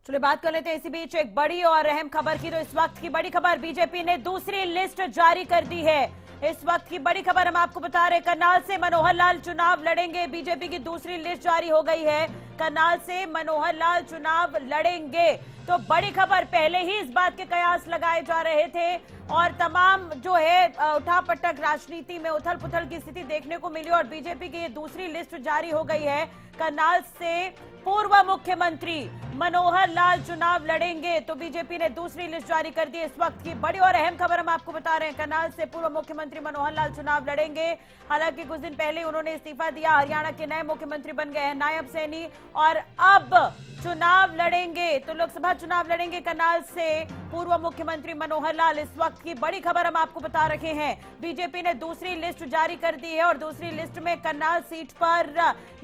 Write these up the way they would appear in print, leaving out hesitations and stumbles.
चलिए बात कर लेते हैं इसी बीच एक बड़ी और अहम खबर की। तो इस वक्त की बड़ी खबर, बीजेपी ने दूसरी लिस्ट जारी कर दी है। इस वक्त की बड़ी खबर हम आपको बता रहे हैं, करनाल से मनोहर लाल चुनाव लड़ेंगे। बीजेपी की दूसरी लिस्ट जारी हो गई है, करनाल से मनोहर लाल चुनाव लड़ेंगे। तो बड़ी खबर, पहले ही इस बात के कयास लगाए जा रहे थे और तमाम जो है उठापटक राजनीति में उथल पुथल की स्थिति देखने को मिली और बीजेपी की ये दूसरी लिस्ट जारी हो गई है। करनाल से पूर्व मुख्यमंत्री मनोहर लाल चुनाव लड़ेंगे। तो बीजेपी ने दूसरी लिस्ट जारी कर दी। इस वक्त की बड़ी और अहम खबर हम आपको बता रहे हैं, करनाल से पूर्व मुख्यमंत्री मनोहर लाल चुनाव लड़ेंगे। हालांकि कुछ दिन पहले उन्होंने इस्तीफा दिया, हरियाणा के नए मुख्यमंत्री बन गए हैं नायब सैनी और अब चुनाव लड़ेंगे। तो लोकसभा चुनाव लड़ेंगे करनाल से पूर्व मुख्यमंत्री मनोहर लाल। इस वक्त की बड़ी खबर हम आपको बता रहे हैं, बीजेपी ने दूसरी लिस्ट जारी कर दी है और दूसरी लिस्ट में करनाल सीट पर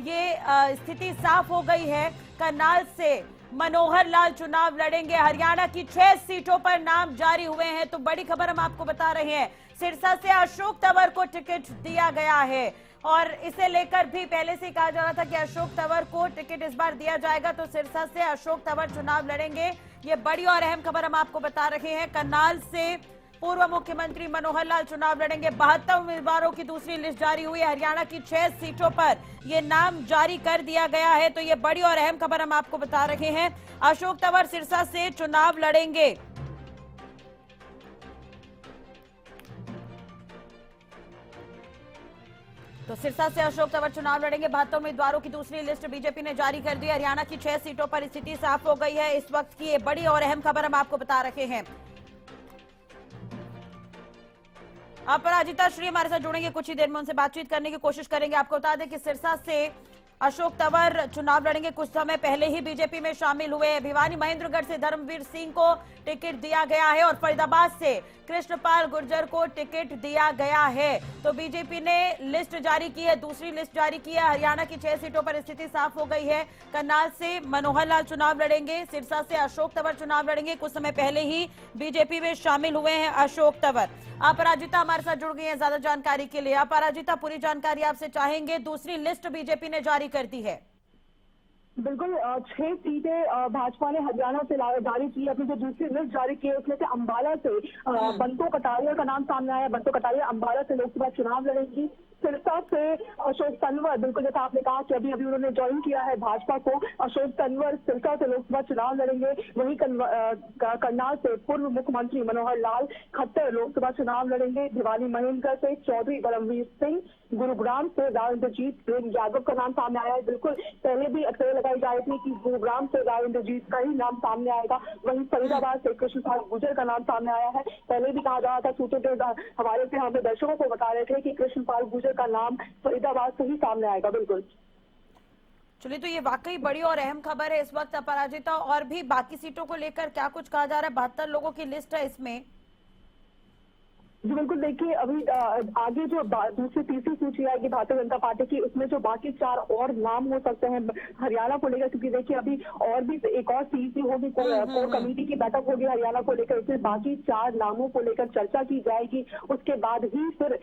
ये स्थिति साफ हो गई है। करनाल से मनोहर लाल चुनाव लड़ेंगे। हरियाणा की 6 सीटों पर नाम जारी हुए हैं। तो बड़ी खबर हम आपको बता रहे हैं, सिरसा से अशोक तंवर को टिकट दिया गया है और इसे लेकर भी पहले से कहा जा रहा था कि अशोक तंवर को टिकट इस बार दिया जाएगा। तो सिरसा से अशोक तंवर चुनाव लड़ेंगे। ये बड़ी और अहम खबर हम आपको बता रहे हैं, करनाल से पूर्व मुख्यमंत्री मनोहर लाल चुनाव लड़ेंगे। 72 उम्मीदवारों की दूसरी लिस्ट जारी हुई है। हरियाणा की 6 सीटों पर ये नाम जारी कर दिया गया है। तो ये बड़ी और अहम खबर हम आपको बता रहे हैं, अशोक तंवर सिरसा से चुनाव लड़ेंगे। तो सिरसा से अशोक तंवर चुनाव लड़ेंगे। 72 उम्मीदवारों की दूसरी लिस्ट बीजेपी ने जारी कर दी। हरियाणा की 6 सीटों पर स्थिति साफ हो गई है। इस वक्त की ये बड़ी और अहम खबर हम आपको बता रहे हैं। अपराजिता श्री हमारे साथ जुड़ेंगे, कुछ ही देर में उनसे बातचीत करने की कोशिश करेंगे। आपको बता दें कि सिरसा से अशोक तंवर चुनाव लड़ेंगे। कुछ समय पहले ही बीजेपी में शामिल हुए। भिवानी महेंद्रगढ़ से धर्मवीर सिंह को टिकट दिया गया है और फरीदाबाद से कृष्णपाल गुर्जर को टिकट दिया गया है। तो बीजेपी ने लिस्ट जारी की है, दूसरी लिस्ट जारी की है। हरियाणा की 6 सीटों पर स्थिति साफ हो गई है। करनाल से मनोहर लाल चुनाव लड़ेंगे, सिरसा से अशोक तंवर चुनाव लड़ेंगे। कुछ समय पहले ही बीजेपी में शामिल हुए हैं अशोक तंवर। अपराजिता हमारे साथ जुड़ गई है ज्यादा जानकारी के लिए। अपराजिता, पूरी जानकारी आपसे चाहेंगे, दूसरी लिस्ट बीजेपी ने जारी कर दी है। बिल्कुल 6 सीटें भाजपा ने हरियाणा से जारी की। अपनी जो दूसरी लिस्ट जारी की है उसमें से अंबाला से बंतो कटारिया का नाम सामने आया। बंतो कटारिया अंबाला से लोकसभा चुनाव लड़ेंगी। सिरसा से अशोक तंवर, बिल्कुल जैसा आपने कहा कि अभी अभी उन्होंने ज्वाइन किया है भाजपा को, अशोक तंवर सिरसा से लोकसभा चुनाव लड़ेंगे। वहीं करनाल से पूर्व मुख्यमंत्री मनोहर लाल खट्टर लोकसभा चुनाव लड़ेंगे। भिवानी महेंद्रगढ़ से चौधरी धर्मवीर सिंह, गुरुग्राम से राजेंद्रजीत प्रेम यादव का नाम सामने आया है। बिल्कुल पहले भी अक्सर लगाई जा रही थी कि गुरुग्राम से राजेंद्रजीत का ही नाम सामने आएगा। वहीं फरीदाबाद से कृष्णपाल गुर्जर का नाम सामने आया है। पहले भी कहा जा रहा था, सूत्रों के हवाले से हमें दर्शकों को बता रहे थे कि कृष्णपाल गुर्जर का नाम फरीदाबाद से ही सामने आएगा। बिल्कुल चलिए, तो ये वाकई बड़ी और अहम खबर है इस वक्त अपराजिता। और भी बाकी सीटों को लेकर क्या कुछ कहा जा रहा है? 72 लोगों की लिस्ट है इसमें। जी बिल्कुल, देखिए अभी आगे जो दूसरी तीसरी सूची आएगी भारतीय जनता पार्टी की, उसमें जो बाकी 4 और नाम हो सकते हैं हरियाणा को लेकर, क्योंकि देखिए अभी और भी एक और सीसी होगी, कोर कमेटी की बैठक होगी हरियाणा को लेकर। उसमें बाकी 4 नामों को लेकर चर्चा की जाएगी। उसके बाद ही फिर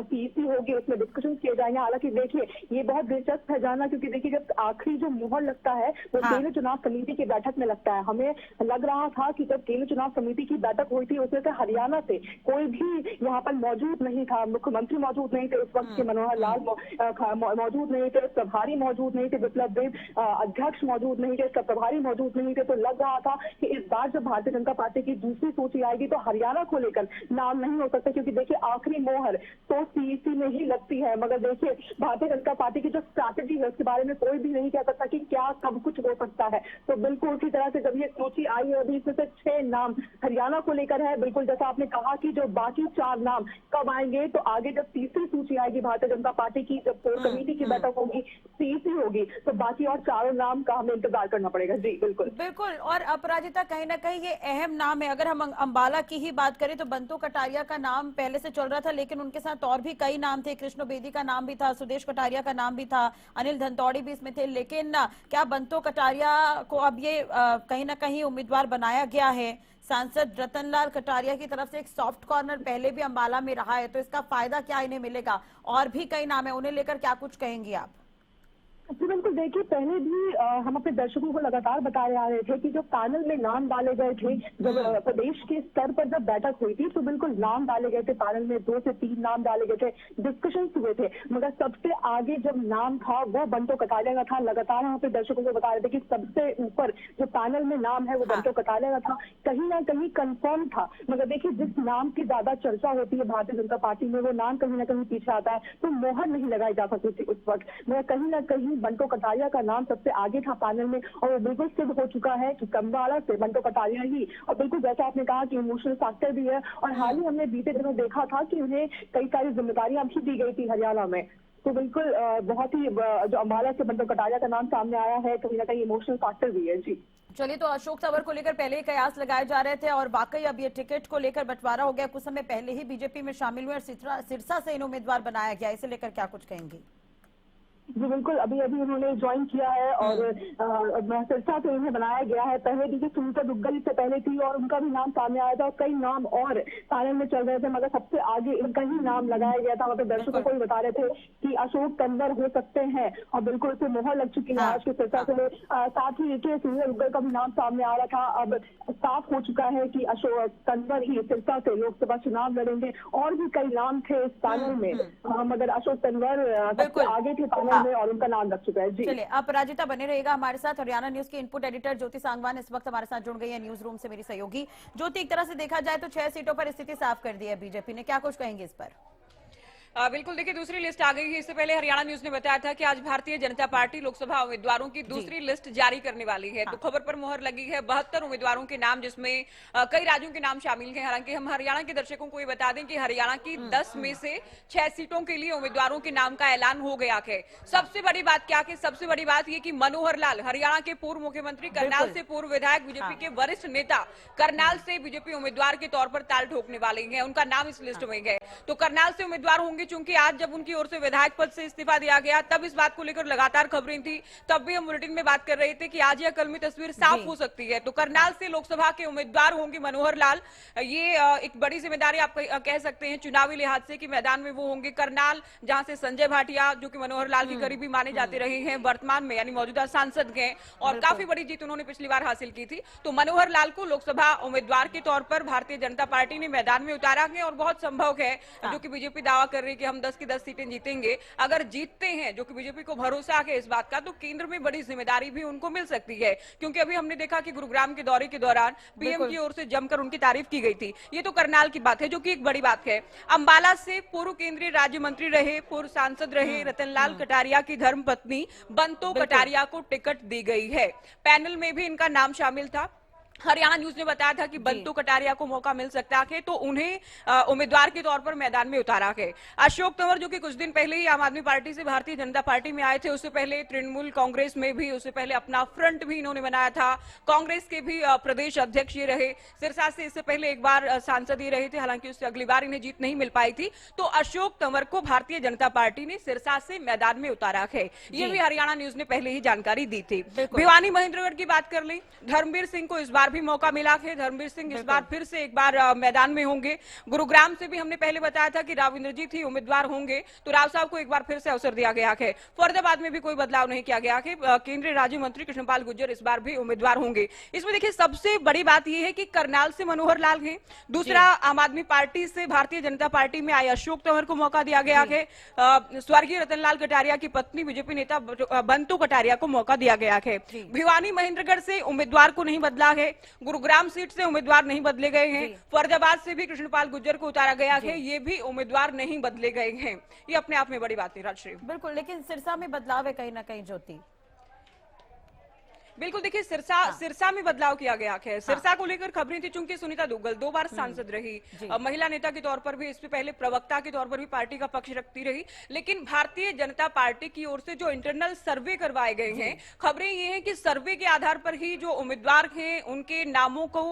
सीसी होगी, उसमें डिस्कशन किए जाएंगे। हालांकि देखिए ये बहुत दिलचस्प है जानना, क्योंकि देखिए जब आखिरी जो मुहर लगता है वो केंद्रीय चुनाव समिति की बैठक में लगता है। हमें लग रहा था कि जब केंद्रीय चुनाव समिति की बैठक हुई थी उसमें से हरियाणा से कोई भी यहाँ पर मौजूद नहीं था। मुख्यमंत्री मौजूद नहीं थे उस वक्त के, मनोहर लाल मौजूद नहीं थे, प्रभारी मौजूद नहीं थे, विप्लव देव अध्यक्ष मौजूद नहीं थे, इसका प्रभारी मौजूद नहीं थे। तो लग रहा था कि इस बार जब भारतीय जनता पार्टी की दूसरी सूची आएगी तो हरियाणा को लेकर नाम नहीं हो सकता, क्योंकि देखिए आखिरी मोहर तो सीईसी में ही लगती है। मगर देखिए भारतीय जनता पार्टी की जो स्ट्रैटेजी है उसके बारे में कोई भी नहीं कह सकता कि क्या कब कुछ हो सकता है। तो बिल्कुल उसी तरह से जब ये सूची आई है अभी इसमें से 6 नाम हरियाणा को लेकर है। बिल्कुल जैसा आपने कहा कि जो बाकी 4 नाम कब आएंगे, तो आगे जब तीसरी सूची आएगी भारतीय जनता पार्टी की, जब कोर कमेटी की बैठक होगी, सीसी होगी, तो बाकी और 4 नाम का हमें इंतजार करना पड़ेगा। जी बिल्कुल बिल्कुल। और अपराजिता, कहीं ना कहीं ये अहम नाम है। अगर हम अंबाला की ही बात करें तो बंतो कटारिया का नाम पहले से चल रहा था, लेकिन उनके साथ और भी कई नाम थे। कृष्ण बेदी का नाम भी था, सुदेश कटारिया का नाम भी था, अनिल धनतौड़ी भी इसमें थे। लेकिन क्या बंतो कटारिया को अब ये कहीं ना कहीं उम्मीदवार बनाया गया है? सांसद रतनलाल कटारिया की तरफ से एक सॉफ्ट कॉर्नर पहले भी अंबाला में रहा है, तो इसका फायदा क्या इन्हें मिलेगा? और भी कई नाम है, उन्हें लेकर क्या कुछ कहेंगी आप? जी बिल्कुल देखिए, पहले भी हम अपने दर्शकों को लगातार बताते आ रहे थे कि जो पैनल में नाम डाले गए थे, जब प्रदेश के स्तर पर जब बैठक हुई थी तो बिल्कुल नाम डाले गए थे। पैनल में 2 से 3 नाम डाले गए थे, डिस्कशन हुए थे, मगर सबसे आगे जब नाम था वो बंटो कटारिया का था। लगातार हम अपने दर्शकों को बता रहे थे कि सबसे ऊपर जो पैनल में नाम है वो बंटो कटारिया का था, कहीं ना कहीं कंफर्म था। मगर देखिए, जिस नाम की ज्यादा चर्चा होती है भारतीय जनता पार्टी में, वो नाम कहीं ना कहीं पीछे आता है, तो मोहर नहीं लगाई जा सकती थी उस वक्त। मगर कहीं ना कहीं बंटो कटारिया का नाम सबसे आगे था पैनल में, और वो बिल्कुल सिद्ध हो चुका है कि अम्बाला से बंटो कटारिया ही, और बिल्कुल जैसा आपने कहा कि इमोशनल फैक्टर भी है। और हाल ही हमने बीते दिनों देखा था कि उन्हें कई सारी जिम्मेदारियां भी दी गई थी हरियाणा में। तो बिल्कुल बहुत ही जो अम्बाला से बंटो कटारिया का नाम सामने आया है, कहीं ना कहीं इमोशनल फैक्टर भी है। जी चलिए, तो अशोक तंवर को लेकर पहले ही कयास लगाए जा रहे थे और वाकई अब ये टिकट को लेकर बंटवारा हो गया। कुछ समय पहले ही बीजेपी में शामिल हुए और सिरसा से इन उम्मीदवार बनाया गया, इसे लेकर क्या कुछ कहेंगी? जी बिल्कुल, अभी अभी उन्होंने ज्वाइन किया है और सिरसा से उन्हें बनाया गया है। पहले देखिए सुनीता दुग्गल से पहले थी और उनका भी नाम सामने आया था, और कई नाम और पैनल में चल रहे थे, मगर सबसे आगे इनका ही नाम लगाया गया था। मतलब दर्शकों को भी बता रहे थे कि अशोक तंवर हो सकते हैं, और बिल्कुल उसे मोहर लग चुकी है आज के सिरसा से। साथ ही देखिए सुनीता दुग्गल का भी नाम सामने आ रहा था, अब साफ हो चुका है कि अशोक तंवर ही सिरसा से लोकसभा चुनाव लड़ेंगे। और भी कई नाम थे इस पैनल में, मगर अशोक तंवर सबसे आगे थे पैनल में और उनका नाम लग चुका है। जी चलिए, आप राजिता बने रहेगा हमारे साथ। हरियाणा न्यूज की इनपुट एडिटर ज्योति सांगवान इस वक्त हमारे साथ जुड़ गई है न्यूज रूम से, मेरी सहयोगी ज्योति। एक तरह से देखा जाए तो 6 सीटों पर स्थिति साफ कर दी है बीजेपी ने, क्या कुछ कहेंगे इस पर? बिल्कुल देखिए, दूसरी लिस्ट आ गई है। इससे पहले हरियाणा न्यूज ने बताया था कि आज भारतीय जनता पार्टी लोकसभा उम्मीदवारों की दूसरी लिस्ट जारी करने वाली है। तो खबर पर मोहर लगी है 72 उम्मीदवारों के नाम, जिसमें कई राज्यों के नाम शामिल हैं। हालांकि हम हरियाणा के दर्शकों को ये बता दें कि हरियाणा की 10 में से 6 सीटों के लिए उम्मीदवारों के नाम का ऐलान हो गया है। सबसे बड़ी बात क्या है? सबसे बड़ी बात यह कि मनोहर लाल, हरियाणा के पूर्व मुख्यमंत्री, करनाल से पूर्व विधायक, बीजेपी के वरिष्ठ नेता, करनाल से बीजेपी उम्मीदवार के तौर पर ताल ठोकने वाले हैं। उनका नाम इस लिस्ट में है। तो करनाल से उम्मीदवार होंगे। चूंकि आज जब की ओर से विधायक पद से इस्तीफा दिया गया, तब इस बात को लेकर लगातार खबरें थी। तब भी हम बुलेटिन में बात कर रहे थे कि आज या कल में तस्वीर साफ हो सकती है। तो करनाल से लोकसभा के उम्मीदवार होंगे मनोहर लाल। ये एक बड़ी जिम्मेदारी आप कह सकते हैं चुनावी लिहाज से, कि मैदान में वो होंगे। करनाल, जहां से संजय भाटिया, जो कि मनोहर लाल के करीबी माने जाते रहे हैं, वर्तमान में यानी मौजूदा सांसद हैं और काफी बड़ी जीत उन्होंने पिछली बार हासिल की थी। तो मनोहर लाल को लोकसभा उम्मीदवार के तौर पर भारतीय जनता पार्टी ने मैदान में उतारा है। और बहुत संभव है, जो कि बीजेपी दावा कर रही है कि हम 10 की 10 सीटें जीतेंगे। अगर जीतते हैं, जो कि बीजेपी को भरोसा है इस बात का, तो केंद्र में बड़ी जिम्मेदारी भी उनको मिल सकती है। क्योंकि अभी हमने देखा कि गुरुग्राम के दौरे के दौरान पीएम की ओर से जमकर उनकी तारीफ की गई थी। ये तो करनाल की बात है, जो कि एक बड़ी बात है। अंबाला से पूर्व केंद्रीय राज्य मंत्री रहे, पूर्व सांसद रहे रतनलाल कटारिया की धर्मपत्नी बंतो कटारिया को टिकट दी गई है। पैनल में भी इनका नाम शामिल था। हरियाणा न्यूज ने बताया था कि बंतो कटारिया को मौका मिल सकता है, तो उन्हें उम्मीदवार के तौर पर मैदान में उतारा है। अशोक तंवर, जो कि कुछ दिन पहले ही आम आदमी पार्टी से भारतीय जनता पार्टी में आए थे, उससे पहले तृणमूल कांग्रेस में भी, उससे पहले अपना फ्रंट भी इन्होंने बनाया था। कांग्रेस के भी प्रदेश अध्यक्ष ये रहे। सिरसा से इससे पहले एक बार सांसद ही रहे थे, हालांकि उससे अगली बार इन्हें जीत नहीं मिल पाई थी। तो अशोक तंवर को भारतीय जनता पार्टी ने सिरसा से मैदान में उतारा है। ये भी हरियाणा न्यूज ने पहले ही जानकारी दी थी। भिवानी महेंद्रगढ़ की बात कर लें, धर्मवीर सिंह को इस बार भी मौका मिला है। धर्मवीर सिंह इस बार फिर से एक बार मैदान में होंगे। गुरुग्राम से भी हमने पहले बताया था कि राव इंद्रजीत ही उम्मीदवार होंगे, तो राव साहब को एक बार फिर से अवसर दिया गया है। फरीदाबाद में भी कोई बदलाव नहीं किया गया है। केंद्रीय राज्य मंत्री कृष्णपाल गुर्जर इस बार भी उम्मीदवार होंगे। इसमें देखिए, सबसे बड़ी बात यह है कि करनाल से मनोहर लाल हैं। दूसरा, आम आदमी पार्टी से भारतीय जनता पार्टी में आए अशोक तंवर को मौका दिया गया है। स्वर्गीय रतनलाल कटारिया की पत्नी बीजेपी नेता बंतो कटारिया को मौका दिया गया है। भिवानी महेंद्रगढ़ से उम्मीदवार को नहीं बदला है। गुरुग्राम सीट से उम्मीदवार नहीं बदले गए हैं। फरीदाबाद से भी कृष्णपाल गुर्जर को उतारा गया है, ये भी उम्मीदवार नहीं बदले गए हैं। ये अपने आप में बड़ी बात है राजश्री। बिल्कुल, लेकिन सिरसा में बदलाव है कहीं ना कहीं ज्योति। बिल्कुल देखिए, सिरसा में बदलाव किया गया है। सिरसा को लेकर खबरें थी, चूंकि सुनीता दुग्गल 2 बार सांसद रही, महिला नेता के तौर पर भी, इससे पहले प्रवक्ता के तौर पर भी पार्टी का पक्ष रखती रही। लेकिन भारतीय जनता पार्टी की ओर से जो इंटरनल सर्वे करवाए गए हैं, खबरें ये हैं कि सर्वे के आधार पर ही जो उम्मीदवार हैं उनके नामों को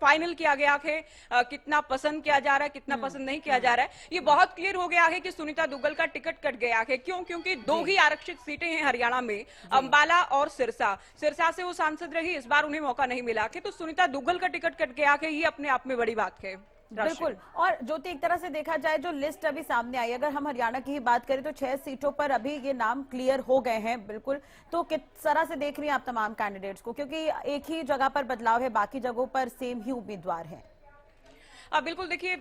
फाइनल किया गया है। कितना पसंद किया जा रहा है, कितना पसंद नहीं किया जा रहा है, ये बहुत क्लियर हो गया है कि सुनीता दुग्गल का टिकट कट गया है। क्यों? क्योंकि 2 ही आरक्षित सीटें हैं हरियाणा में, अंबाला और सिरसा से वो सांसद रही, इस बार उन्हें मौका नहीं मिला कि, तो सुनीता दुग्गल का टिकट कट गया कि ये अपने आप में बड़ी बात है। बिल्कुल। और ज्योति, एक तरह से देखा जाए जो लिस्ट अभी सामने आई, अगर हम हरियाणा की ही बात करें तो 6 सीटों पर अभी ये नाम क्लियर हो गए हैं। बिल्कुल, तो किस तरह से देख रही हैं आप तमाम कैंडिडेट्स को, क्योंकि एक ही जगह पर बदलाव है, बाकी जगहों पर सेम ही उम्मीदवार हैं। बिल्कुल देखिए,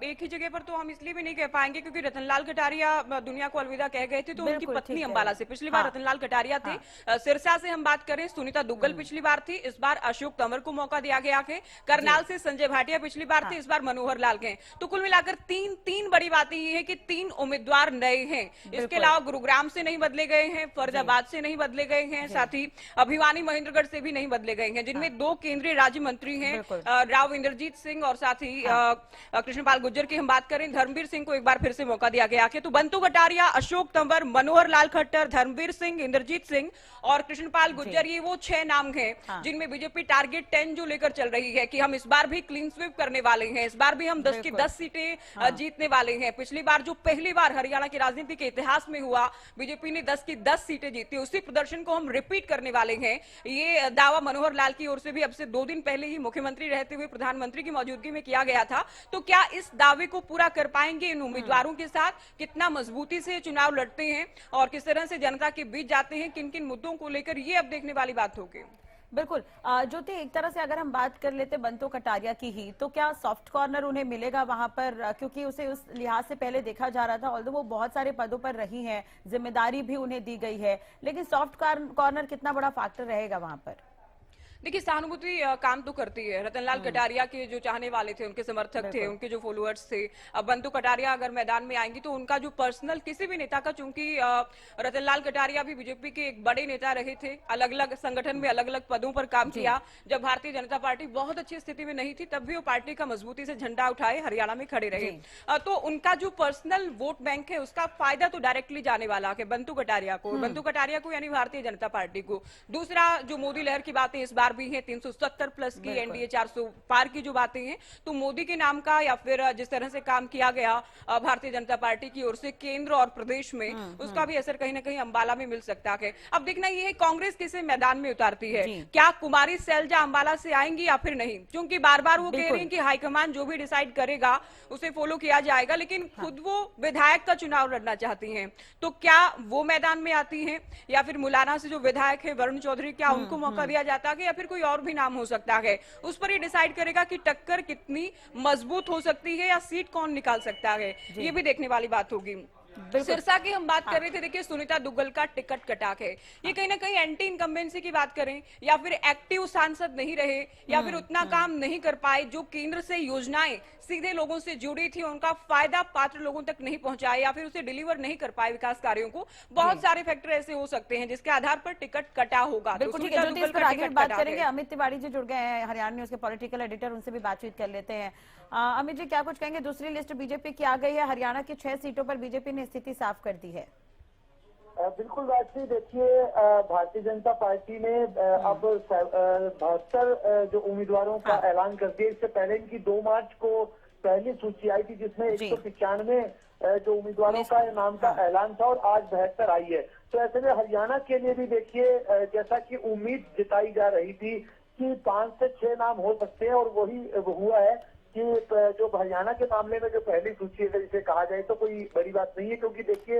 एक ही जगह पर तो हम इसलिए भी नहीं कह पाएंगे क्योंकि रतनलाल कटारिया दुनिया को अलविदा कह गए थे, तो उनकी बिल्कुल, पत्नी ठीक है। अंबाला से पिछली बार हाँ। रतनलाल कटारिया थे। हाँ। सिरसा से हम बात करें, सुनीता दुग्गल पिछली बार थी, इस बार अशोक तंवर को मौका दिया गया है। करनाल से संजय भाटिया पिछली बार थे, हाँ। इस बार मनोहर लाल गए। तो कुल मिलाकर तीन बड़ी बातें ये है कि 3 उम्मीदवार नए हैं। इसके अलावा गुरुग्राम से नहीं बदले गए हैं, फरीदाबाद से नहीं बदले गए हैं, साथ ही अभिवानी महेंद्रगढ़ से भी नहीं बदले गए हैं, जिनमें 2 केंद्रीय राज्य मंत्री हैं, राव इंद्रजीत सिंह और साथ ही कृष्णपाल गुर्जर की हम बात करें, धर्मवीर सिंह को एक बार फिर से मौका दिया गया है। तो बंतु कटारिया, अशोक तंवर, मनोहर लाल खट्टर, धर्मवीर सिंह, इंद्रजीत सिंह और कृष्णपाल गुर्जर, ये वो 6 नाम हैं जिनमें बीजेपी टारगेट 10 जो लेकर चल रही है कि हम इस बार भी क्लीन स्वीप करने वाले हैं, इस बार भी हम 10 की 10 सीटें जीतने वाले हैं। पिछली बार जो पहली बार हरियाणा की राजनीति के इतिहास में हुआ, बीजेपी ने 10 की 10 सीटें जीती, उसी प्रदर्शन को हम रिपीट करने वाले हैं। ये दावा मनोहर लाल की ओर से भी अब से 2 दिन पहले ही मुख्यमंत्री रहते हुए प्रधानमंत्री की मौजूदगी में किया गया था। तो क्या इस दावे को पूरा कर पाएंगे इन उम्मीदवारों के साथ, कितना मजबूती से चुनाव लड़ते हैं और किस तरह से जनता के बीच जाते हैं, किन किन मुद्दों को लेकर, ये अब देखने वाली बात होगी। बिल्कुल। ज्योति, एक तरह से अगर हम बात कर लेते बंतु कटारिया की ही, तो क्या सॉफ्ट कॉर्नर उन्हें मिलेगा वहां पर, क्योंकि उसे उस लिहाज से पहले देखा जा रहा था, ऑल्दो वो बहुत सारे पदों पर रही हैं, जिम्मेदारी भी उन्हें दी गई है, लेकिन सॉफ्ट कॉर्नर कितना बड़ा फैक्टर रहेगा वहां पर? देखिए, सहानुभूति काम तो करती है। रतनलाल कटारिया के जो चाहने वाले थे, उनके समर्थक थे, उनके जो फॉलोअर्स थे, अब बंतु कटारिया अगर मैदान में आएंगी तो उनका जो पर्सनल किसी भी नेता का, चूंकि रतनलाल कटारिया भी बीजेपी के एक बड़े नेता रहे थे, अलग अलग संगठन में अलग अलग पदों पर काम किया। जब भारतीय जनता पार्टी बहुत अच्छी स्थिति में नहीं थी, तब भी वो पार्टी का मजबूती से झंडा उठाए हरियाणा में खड़े रहे। तो उनका जो पर्सनल वोट बैंक है, उसका फायदा तो डायरेक्टली जाने वाला है बंतु कटारिया को यानी भारतीय जनता पार्टी को। दूसरा, जो मोदी लहर की बातें इस बार भी है, 370 प्लस की, एनडीए 400 पार की जो बातें हैं, तो मोदी के नाम का या फिर जिस तरह से काम किया गया भारतीय जनता पार्टी की ओर से केंद्र और प्रदेश में, उसका भी असर कहीं ना कहीं अंबाला में मिल सकता है। अब देखना यह है कांग्रेस किसे मैदान में उतारती है, क्या कुमारी सैलजा अंबाला से आएंगी या फिर नहीं, क्योंकि बार बार वो कह रही है कि हाईकमान जो भी डिसाइड करेगा उसे फॉलो किया जाएगा, लेकिन खुद वो विधायक का चुनाव लड़ना चाहती हैं। तो क्या वो मैदान में आती हैं, या फिर मुलाना से जो विधायक है वरुण चौधरी, क्या उनको मौका दिया जाता है, या फिर कोई और भी नाम हो सकता है? उस पर ये डिसाइड करेगा कि टक्कर कितनी मजबूत हो सकती है या सीट कौन निकाल सकता है, ये भी देखने वाली बात होगी। सिरसा की हम बात कर रहे थे, देखिए सुनीता दुग्गल का टिकट कटाक है, ये कहीं ना कहीं एंटी इनकम्बेंसी की बात करें, या फिर एक्टिव सांसद नहीं रहे, या फिर उतना काम नहीं कर पाए, जो केंद्र से योजनाएं सीधे लोगों से जुड़ी थी उनका फायदा पात्र लोगों तक नहीं पहुंचाए, या फिर उसे डिलीवर नहीं कर पाए विकास कार्यों को। बहुत सारे फैक्टर ऐसे हो सकते हैं जिसके आधार पर टिकट कटा होगा। बिल्कुल ठीक है, जो इस पर आगे बात करेंगे। अमित तिवारी जी जुड़ गए हैं, हरियाणा न्यूज के पॉलिटिकल एडिटर, उनसे भी बातचीत कर लेते हैं। अमित जी, क्या कुछ कहेंगे? दूसरी लिस्ट बीजेपी की आ गई है, हरियाणा की 6 सीटों पर बीजेपी ने स्थिति साफ कर दी है। बिल्कुल राष्ट्रीय, देखिए भारतीय जनता पार्टी ने अब 72 जो उम्मीदवारों का ऐलान कर दिया। इससे पहले इनकी 2 मार्च को पहली सूची आई थी, जिसमें 195 जो उम्मीदवारों का नाम का ऐलान था, और आज 72 आई है। तो ऐसे में हरियाणा के लिए भी देखिए, जैसा कि उम्मीद जताई जा रही थी कि 5 से 6 नाम हो सकते हैं, और वही हुआ है कि जो हरियाणा के मामले में जो पहली सूची है, जिसे कहा जाए तो कोई बड़ी बात नहीं है, क्योंकि देखिए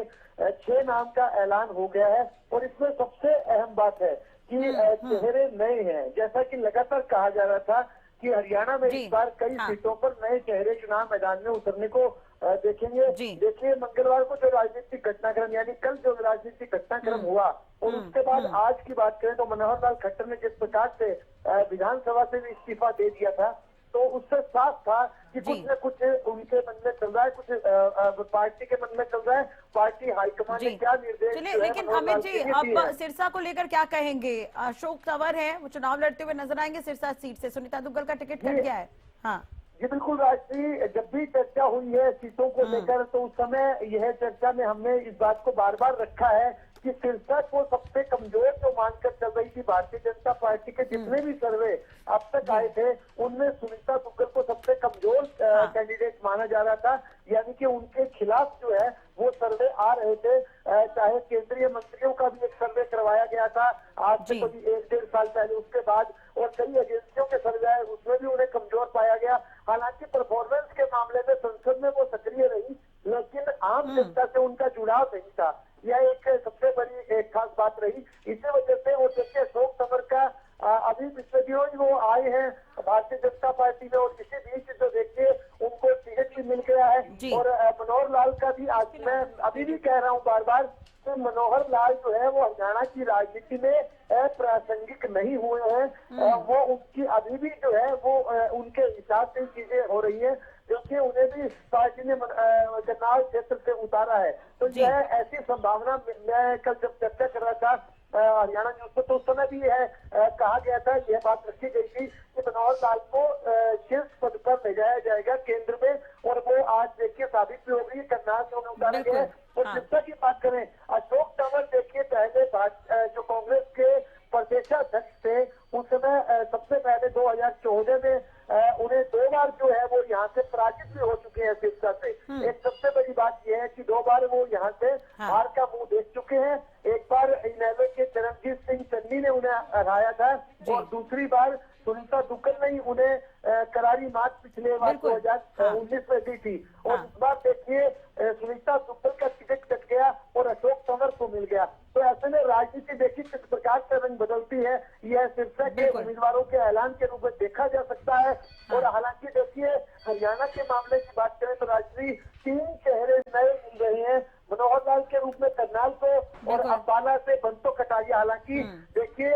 6 नाम का ऐलान हो गया है। और इसमें सबसे अहम बात है कि चेहरे नए हैं। जैसा कि लगातार कहा जा रहा था कि हरियाणा में इस बार कई सीटों पर नए चेहरे चुनाव मैदान में उतरने को देखेंगे। देखिए, मंगलवार को जो राजनीतिक घटनाक्रम, यानी कल जो राजनीतिक घटनाक्रम हुआ, और उसके बाद आज की बात करें तो मनोहर लाल खट्टर ने जिस प्रकार से विधानसभा से भी इस्तीफा दे दिया था, तो उससे साफ था कि कुछ न कुछ उनके मन में चल रहा है, कुछ पार्टी के मन में चल रहा है। पार्टी हाईकमान ने क्या निर्देश। चलिए, लेकिन अमित जी, अब सिरसा को लेकर क्या कहेंगे? अशोक तंवर है, वो चुनाव लड़ते हुए नजर आएंगे सिरसा सीट से, सुनीता दुग्गल का टिकट कट गया है। हाँ जी बिल्कुल राष्ट्रीय, जब भी चर्चा हुई है सीटों को लेकर, तो उस समय यह चर्चा में हमने इस बात को बार बार रखा है कि सिरसा को सबसे कमजोर जो मानकर चल रही थी भारतीय जनता पार्टी के जितने भी सर्वे अब तक आए थे, उनमें सुनीता दुग्गल को सबसे कमजोर कैंडिडेट माना जा रहा था। यानी कि उनके खिलाफ जो है वो सर्वे आ रहे थे। चाहे केंद्रीय मंत्रियों का भी एक सर्वे करवाया गया था आज से कभी 1-1.5 साल पहले, उसके बाद, और कई एजेंसियों के सर्वे आए, उसमें भी उन्हें कमजोर पाया गया। हालांकि परफॉर्मेंस के आए हैं भारतीय जनता पार्टी में, और इसी बीच जो देखिए उनको टिकट भी मिल गया है। और मनोहर लाल का भी आज मैं अभी भी कह रहा हूँ बार बार कि मनोहर लाल जो है वो हरियाणा की राजनीति में प्रासंगिक नहीं हुए हैं। वो उनकी अभी भी जो है वो उनके हिसाब से चीजें हो रही है, क्योंकि उन्हें भी पार्टी ने करनाल क्षेत्र से उतारा है। तो यह ऐसी संभावना, मैं कल जब चर्चा कर रहा था हरियाणा न्यूज पर, तो उस समय भी यह कहा गया था, यह बात रखी गई थी कि मनोहर लाल को शीर्ष पद पर ले जाया जाएगा केंद्र में, और वो आज देखिए साबित भी हो गई। करनाल से उन्हें उतारा गया है। और शिक्षा की बात करें, अशोक तंवर देखिए पहले जो कांग्रेस के प्रदेशाध्यक्ष थे, उस समय सबसे पहले 2014 में उन्हें 2 बार जो है वो यहाँ से पराजित भी हो चुके हैं सिरसा से। एक सबसे बड़ी बात यह है कि 2 बार वो यहाँ से हार का मुंह देख चुके हैं। एक बार इनेलो के चरणजीत सिंह चन्नी ने उन्हें हराया था, और दूसरी बार सुनीता दुग्गल ने ही उन्हें करारी मात पिछले बार 2019 में दी थी। और इस बार देखिए सुनीता दुग्गल का टिकट कट गया और अशोक तंवर को मिल गया। तो ऐसे में राजनीति देखिए किस प्रकार से रंग बदलती है, यह सिरसा के उम्मीदवारों के ऐलान के रूप में देखा जा सकता है। और हालांकि देखिए हरियाणा के मामले की बात करें तो राजनीति 3 चेहरे नए मिल रहे हैं, मनोहर लाल के रूप में करनाल को, और अंबाला से बंतो कटारिया। हालांकि देखिए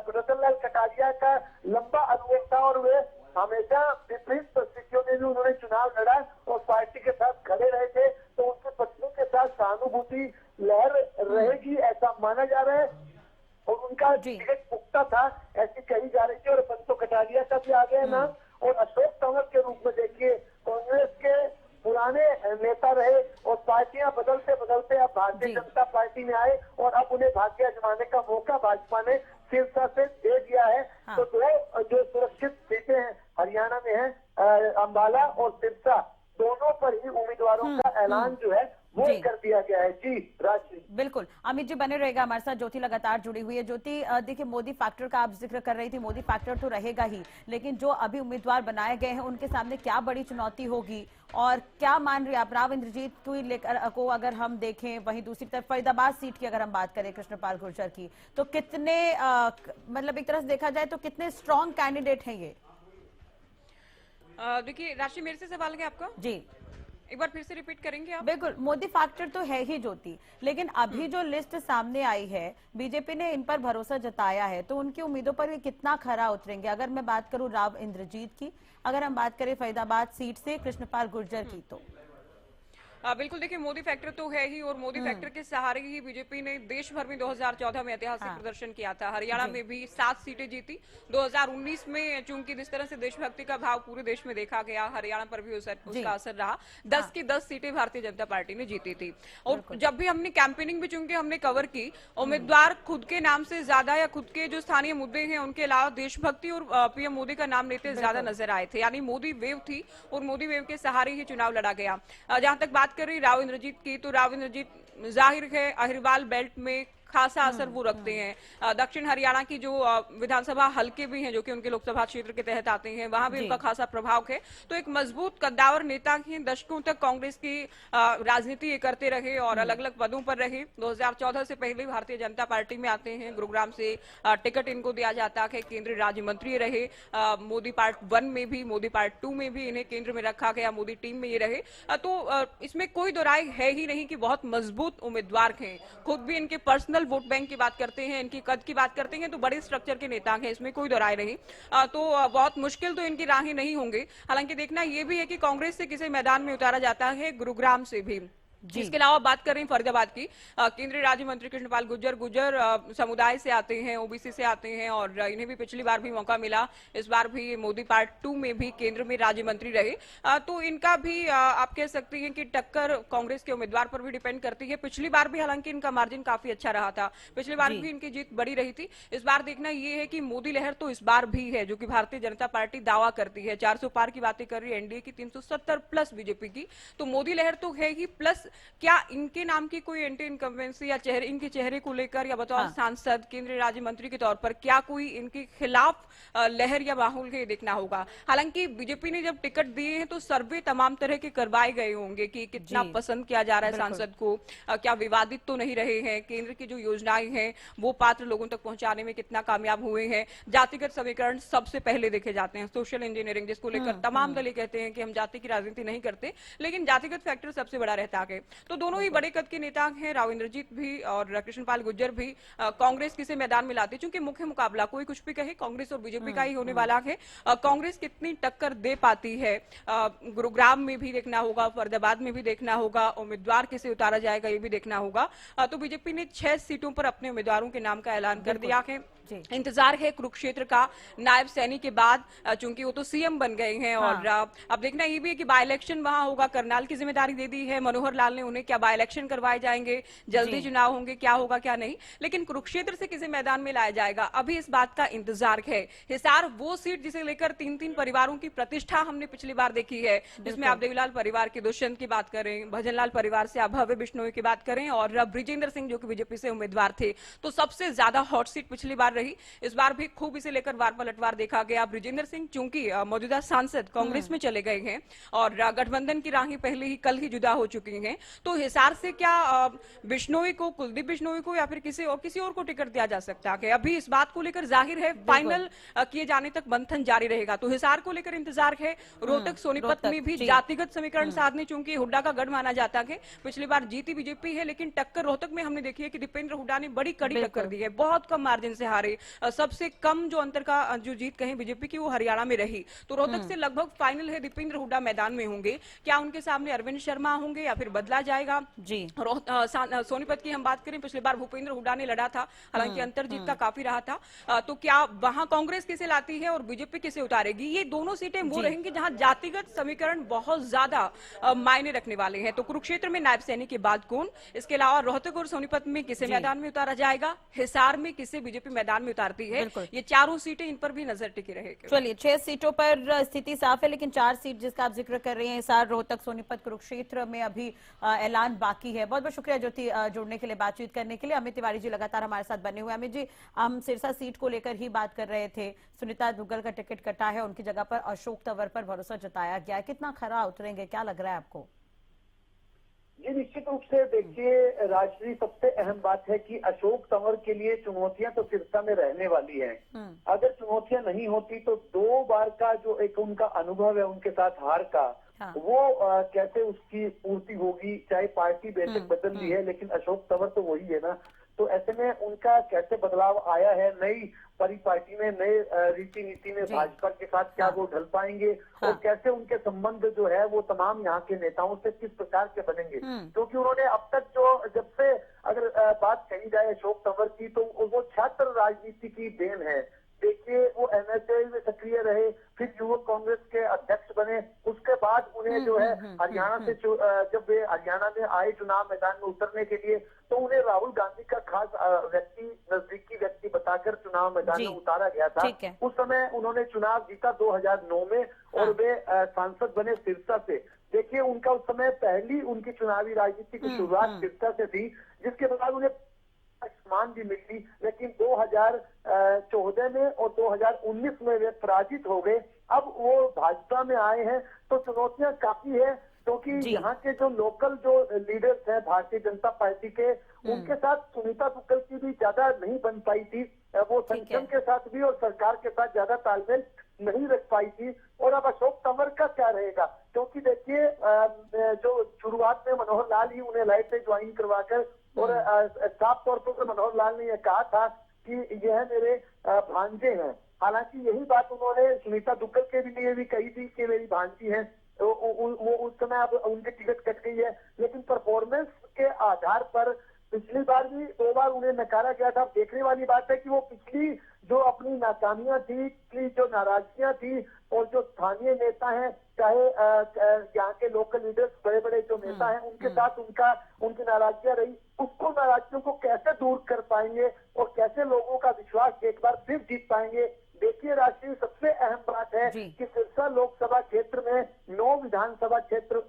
रतन लाल कटारिया का लंबा अनुभव था, और वे हमेशा विपरीत परिस्थितियों में भी उन्होंने चुनाव लड़ा और पार्टी के साथ खड़े रहे थे। तो उनकी पत्नी के साथ सहानुभूति लहर रहेगी ऐसा माना जा रहा है, और उनका टिकट पुख्ता था ऐसी कही जा रही थी। और बंतो कटारिया का भी आ गया नाम। और अशोक तंवर के रूप में देखिए कांग्रेस के पुराने नेता रहे, और पार्टियां बदलते बदलते अब भारतीय जनता पार्टी में आए, और अब उन्हें भाग्य आजमाने का मौका भाजपा ने सिरसा से दे दिया है। तो 2 जो सुरक्षित सीटें हैं हरियाणा में है, अंबाला और सिरसा, दोनों पर ही उम्मीदवारों का ऐलान जो है वो कर दिया गया है। जी राजश्री, बिल्कुल। अमित जी बने रहेगा हमारे साथ, ज्योति लगातार जुड़ी हुई है। ज्योति देखिए मोदी फैक्टर का आप जिक्र कर रही थी, मोदी फैक्टर तो रहेगा ही, लेकिन जो अभी उम्मीदवार बनाए गए हैं उनके सामने क्या बड़ी चुनौती होगी, और क्या मान रही आप राव इंद्रजीत को लेकर को अगर हम देखें, वहीं दूसरी तरफ फरीदाबाद सीट की अगर हम बात करें कृष्णपाल गुर्जर की, तो कितने मतलब एक तरह से देखा जाए तो कितने स्ट्रॉन्ग कैंडिडेट हैं ये? देखिए राशि, मेरे से सवाल है आपका जी, एक बार फिर से रिपीट करेंगे आप? बिल्कुल। मोदी फैक्टर तो है ही ज्योति, लेकिन अभी जो लिस्ट सामने आई है, बीजेपी ने इन पर भरोसा जताया है, तो उनकी उम्मीदों पर भी कितना खरा उतरेंगे? अगर मैं बात करूं राव इंद्रजीत की, अगर हम बात करें फरीदाबाद सीट से कृष्णपाल गुर्जर की, तो बिल्कुल देखिए मोदी फैक्टर तो है ही, और मोदी फैक्टर के सहारे ही बीजेपी ने देश भर में 2014 में ऐतिहासिक प्रदर्शन किया था। हरियाणा में भी 7 सीटें जीती। 2019 में चूंकि जिस तरह से देशभक्ति का भाव पूरे देश में देखा गया, हरियाणा पर भी उसका असर रहा। 10 की 10 सीटें भारतीय जनता पार्टी ने जीती थी। और जब भी हमने कैंपेनिंग भी चूंकि हमने कवर की, उम्मीदवार खुद के नाम से ज्यादा या खुद के जो स्थानीय मुद्दे हैं उनके अलावा देशभक्ति और पीएम मोदी का नाम लेते ज्यादा नजर आए थे। यानी मोदी वेव थी, और मोदी वेव के सहारे ही चुनाव लड़ा गया। जहां तक बात कर रही राव इंद्रजीत की, तो राव इंद्रजीत जाहिर है अहिरवाल बेल्ट में खासा असर वो रखते हैं। दक्षिण हरियाणा की जो विधानसभा हलके भी हैं जो कि उनके लोकसभा क्षेत्र के तहत आते हैं, वहां भी उनका खासा प्रभाव है। तो एक मजबूत कद्दावर नेता ही दशकों तक कांग्रेस की राजनीति करते रहे और अलग अलग पदों पर रहे। 2014 से पहले भारतीय जनता पार्टी में आते हैं, गुरुग्राम से टिकट इनको दिया जाता है, केंद्रीय राज्य मंत्री रहे। मोदी पार्ट 1 में भी, मोदी पार्ट 2 में भी इन्हें केंद्र में रखा गया, मोदी टीम में ये रहे। तो इसमें कोई दो राय है ही नहीं कि बहुत मजबूत उम्मीदवार हैं। खुद भी इनके पर्सनल वोट बैंक की बात करते हैं, इनकी कद की बात करते हैं, तो बड़े स्ट्रक्चर के नेता हैं, इसमें कोई दो राय नहीं। तो बहुत मुश्किल तो इनकी राहें नहीं होंगे। हालांकि देखना यह भी है कि कांग्रेस से किसे मैदान में उतारा जाता है, गुरुग्राम से भी। इसके अलावा बात करें फरीदाबाद की, केंद्रीय राज्य मंत्री कृष्णपाल गुर्जर समुदाय से आते हैं, ओबीसी से आते हैं, और इन्हें भी पिछली बार भी मौका मिला। इस बार भी मोदी पार्ट 2 में भी केंद्र में राज्य मंत्री रहे। तो इनका भी आप कह सकते हैं कि टक्कर कांग्रेस के उम्मीदवार पर भी डिपेंड करती है। पिछली बार भी हालांकि इनका मार्जिन काफी अच्छा रहा था, पिछली बार भी इनकी जीत बड़ी रही थी। इस बार देखना यह है कि मोदी लहर तो इस बार भी है, जो कि भारतीय जनता पार्टी दावा करती है। 400 पार की बातें कर रही है एनडीए की, 370 प्लस बीजेपी की। तो मोदी लहर तो है ही, प्लस क्या इनके नाम की कोई एंटी इनकम्बेंसी या इनके चेहरे को लेकर या बतौर सांसद केंद्रीय राज्य मंत्री के तौर पर क्या कोई इनके खिलाफ लहर या माहौल है देखना होगा। हालांकि बीजेपी ने जब टिकट दिए हैं तो सर्वे तमाम तरह के करवाए गए होंगे कि कितना पसंद किया जा रहा है सांसद को, क्या विवादित तो नहीं रहे हैं, केंद्र की जो योजनाएं हैं वो पात्र लोगों तक पहुंचाने में कितना कामयाब हुए हैं, जातिगत समीकरण सबसे पहले देखे जाते हैं, सोशल इंजीनियरिंग जिसको लेकर तमाम दल कहते हैं कि हम जाति की राजनीति नहीं करते, लेकिन जातिगत फैक्टर सबसे बड़ा रहता है। तो दोनों ही बड़े कद के नेता हैं, राव इंद्रजीत भी और कृष्णपाल गुर्जर भी। कांग्रेस किसे मैदान में लाते, चूंकि मुख्य मुकाबला कोई कुछ भी कहे कांग्रेस और बीजेपी का ही होने वाला है। कांग्रेस कितनी टक्कर दे पाती है, गुरुग्राम में भी देखना होगा, फरीदाबाद में भी देखना होगा, उम्मीदवार किसे उतारा जाएगा ये भी देखना होगा। तो बीजेपी ने 6 सीटों पर अपने उम्मीदवारों के नाम का ऐलान कर दिया है। इंतजार है कुरुक्षेत्र का नायब सैनी के बाद, चूंकि वो तो सीएम बन गए हैं। और अब देखना ये भी है कि बाय इलेक्शन वहां होगा, करनाल की जिम्मेदारी दे दी है मनोहर लाल ने उन्हें, क्या बाय इलेक्शन करवाए जाएंगे, जल्दी चुनाव होंगे, क्या होगा क्या नहीं, लेकिन कुरुक्षेत्र से किसे मैदान में लाया जाएगा अभी इस बात का इंतजार है। हिसार वो सीट जिसे लेकर 3-3 परिवारों की प्रतिष्ठा हमने पिछली बार देखी है, जिसमें आप देवीलाल परिवार के दुष्यंत की बात करें, भजनलाल परिवार से आप भव्य बिश्नोई की बात करें और ब्रिजेंद्र सिंह जो कि बीजेपी से उम्मीदवार थे, तो सबसे ज्यादा हॉट सीट पिछली बार रही। इस बार भी खूब इसे लेकर वार पलटवार देखा गया। ब्रिजेंद्र सिंह चूंकि मौजूदा सांसद कांग्रेस में चले गए हैं और गठबंधन की राहें पहले ही कल ही जुदा हो चुकी हैं, तो हिसार से क्या बिश्नोई को, कुलदीप बिश्नोई को या फिर किसी और को टिकट दिया जा सकता है, अभी इस बात को लेकर जाहिर है फाइनल किए जाने तक मंथन जारी रहेगा। तो हिसार को लेकर इंतजार है। रोहतक सोनीपत में भी जातिगत समीकरण साधने, चूंकि हुड्डा का गढ़ माना जाता है, पिछली बार जीती बीजेपी है, लेकिन टक्कर रोहतक में हमने देखी है कि दीपेंद्र हुड्डा ने बड़ी कड़ी टक्कर दी है, बहुत कम मार्जिन से हारे। सबसे कम जो अंतर का जो जीत कहें बीजेपी की वो हरियाणा में रही। तो रोहतक से लगभग फाइनल है, दीपेंद्र हुड्डा मैदान में होंगे। क्या उनके सामने अरविंद शर्मा होंगे या फिर बदला जाएगा जी। सोनीपत की हम बात करें, पिछली बार भूपेंद्र हुड्डा ने लड़ा था, हालांकि अंतर जीत का काफी रहा था। तो क्या वहां कांग्रेस किसे लाती है और बीजेपी किसे उतारेगी, ये दोनों सीटें वो रहेंगी जहां जातिगत समीकरण बहुत ज्यादा मायने रखने वाले हैं। तो कुरुक्षेत्र में नायब सैनी के बाद कौन, इसके अलावा रोहतक और सोनीपत में किसे मैदान में उतारा जाएगा, हिसार में किसे बीजेपी मैदान में उतारती है, ये चारों सीटें, इन पर भी नजर टिकी रहेगी। चलिए 6 सीटों पर स्थिति साफ है, लेकिन 4 सीट जिसका आप जिक्र कर रहे हैं, हिसार, रोहतक, सोनीपत, कुरुक्षेत्र में अभी ऐलान बाकी है। बहुत बहुत शुक्रिया ज्योति जुड़ने के लिए, बातचीत करने के लिए। अमित तिवारी जी लगातार हमारे साथ बने हुए। अमित जी, हम सिरसा सीट को लेकर ही बात कर रहे थे, सुनीता दुग्गल का टिकट कटा है, उनकी जगह पर अशोक तंवर पर भरोसा जताया गया, कितना खरा उतरेंगे, क्या लग रहा है आपको? ये निश्चित रूप से देखिए राजश्री, सबसे अहम बात है कि अशोक तंवर के लिए चुनौतियां तो सिरसा में रहने वाली हैं। अगर चुनौतियां नहीं होती तो 2 बार का जो एक उनका अनुभव है उनके साथ हार का, वो कैसे उसकी पूर्ति होगी, चाहे पार्टी बेशक बदल ली है लेकिन अशोक तंवर तो वही है ना। तो ऐसे में उनका कैसे बदलाव आया है, नई परिपाटी में, नए रीति नीति में भाजपा के साथ क्या वो ढल पाएंगे और कैसे उनके संबंध जो है वो तमाम यहाँ के नेताओं से किस प्रकार के बनेंगे, क्योंकि उन्होंने अब तक जो, जब से अगर बात कही जाए अशोक तंवर की, तो वो छात्र राजनीति की देन है। देखिए वो एमएसए में सक्रिय रहे, फिर युवक कांग्रेस के अध्यक्ष बने, उसके बाद उन्हें जो है हरियाणा से जब वे हरियाणा में आए चुनाव मैदान में उतरने के लिए, तो उन्हें राहुल गांधी का खास व्यक्ति, नजदीकी व्यक्ति बताकर चुनाव मैदान में उतारा गया था। उस समय उन्होंने चुनाव जीता 2009 में और वे सांसद बने सिरसा से। देखिए उनका उस समय पहली उनकी चुनावी राजनीति की शुरुआत सिरसा से थी, जिसके बाद उन्हें सम्मान भी मिली, लेकिन 2014 में और 2019 में वे पराजित हो गए। अब वो भाजपा में आए हैं तो चुनौतियां काफी है, क्योंकि यहाँ के जो लोकल जो लीडर्स हैं भारतीय जनता पार्टी के, उनके साथ सुनीता दुग्गल की भी ज्यादा नहीं बन पाई थी, वो संगठन के साथ भी और सरकार के साथ ज्यादा तालमेल नहीं रख पाई थी। और अब अशोक तंवर का क्या रहेगा, क्योंकि देखिए जो शुरुआत में मनोहर लाल ही उन्हें लाए थे ज्वाइन करवाकर, और साफ तौर पर मनोहर लाल ने यह कहा था कि यह मेरे भांजे हैं। हालांकि यही बात उन्होंने सुनीता दुग्गल के लिए भी कही थी कि मेरी भांजी है, वो उस समय अब उनकी टिकट कट गई है। लेकिन परफॉर्मेंस के आधार पर पिछली बार भी 2 बार उन्हें नकारा गया था। देखने वाली बात है कि वो पिछली जो अपनी नाकामियां थी, पिछली जो नाराजगियां थी, और जो स्थानीय नेता हैं, चाहे यहाँ के लोकल लीडर्स, बड़े बड़े जो नेता हैं, उनके साथ उनकी नाराजगियां रही, उसको नाराजगियों को कैसे दूर कर पाएंगे और कैसे लोगों का विश्वास एक बार फिर जीत पाएंगे। देखिए राष्ट्रीय सबसे अहम बात है कि सिरसा लोकसभा क्षेत्र में 9 विधानसभा क्षेत्र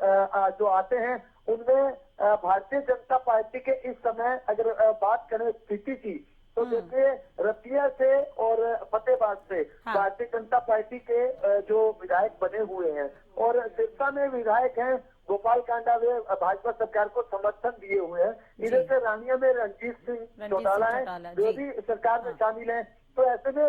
जो आते हैं, उनमें भारतीय जनता पार्टी के इस समय अगर बात करें स्थिति की, तो देखिए रतिया से और फतेहाबाद से भारतीय जनता पार्टी के जो विधायक बने हुए हैं, और सिरसा में विधायक हैं गोपाल कांडा, वे भाजपा सरकार को समर्थन दिए हुए हैं। इधर से रानिया में रणजीत सिंह चौटाला है, जो भी सरकार में शामिल है। तो ऐसे में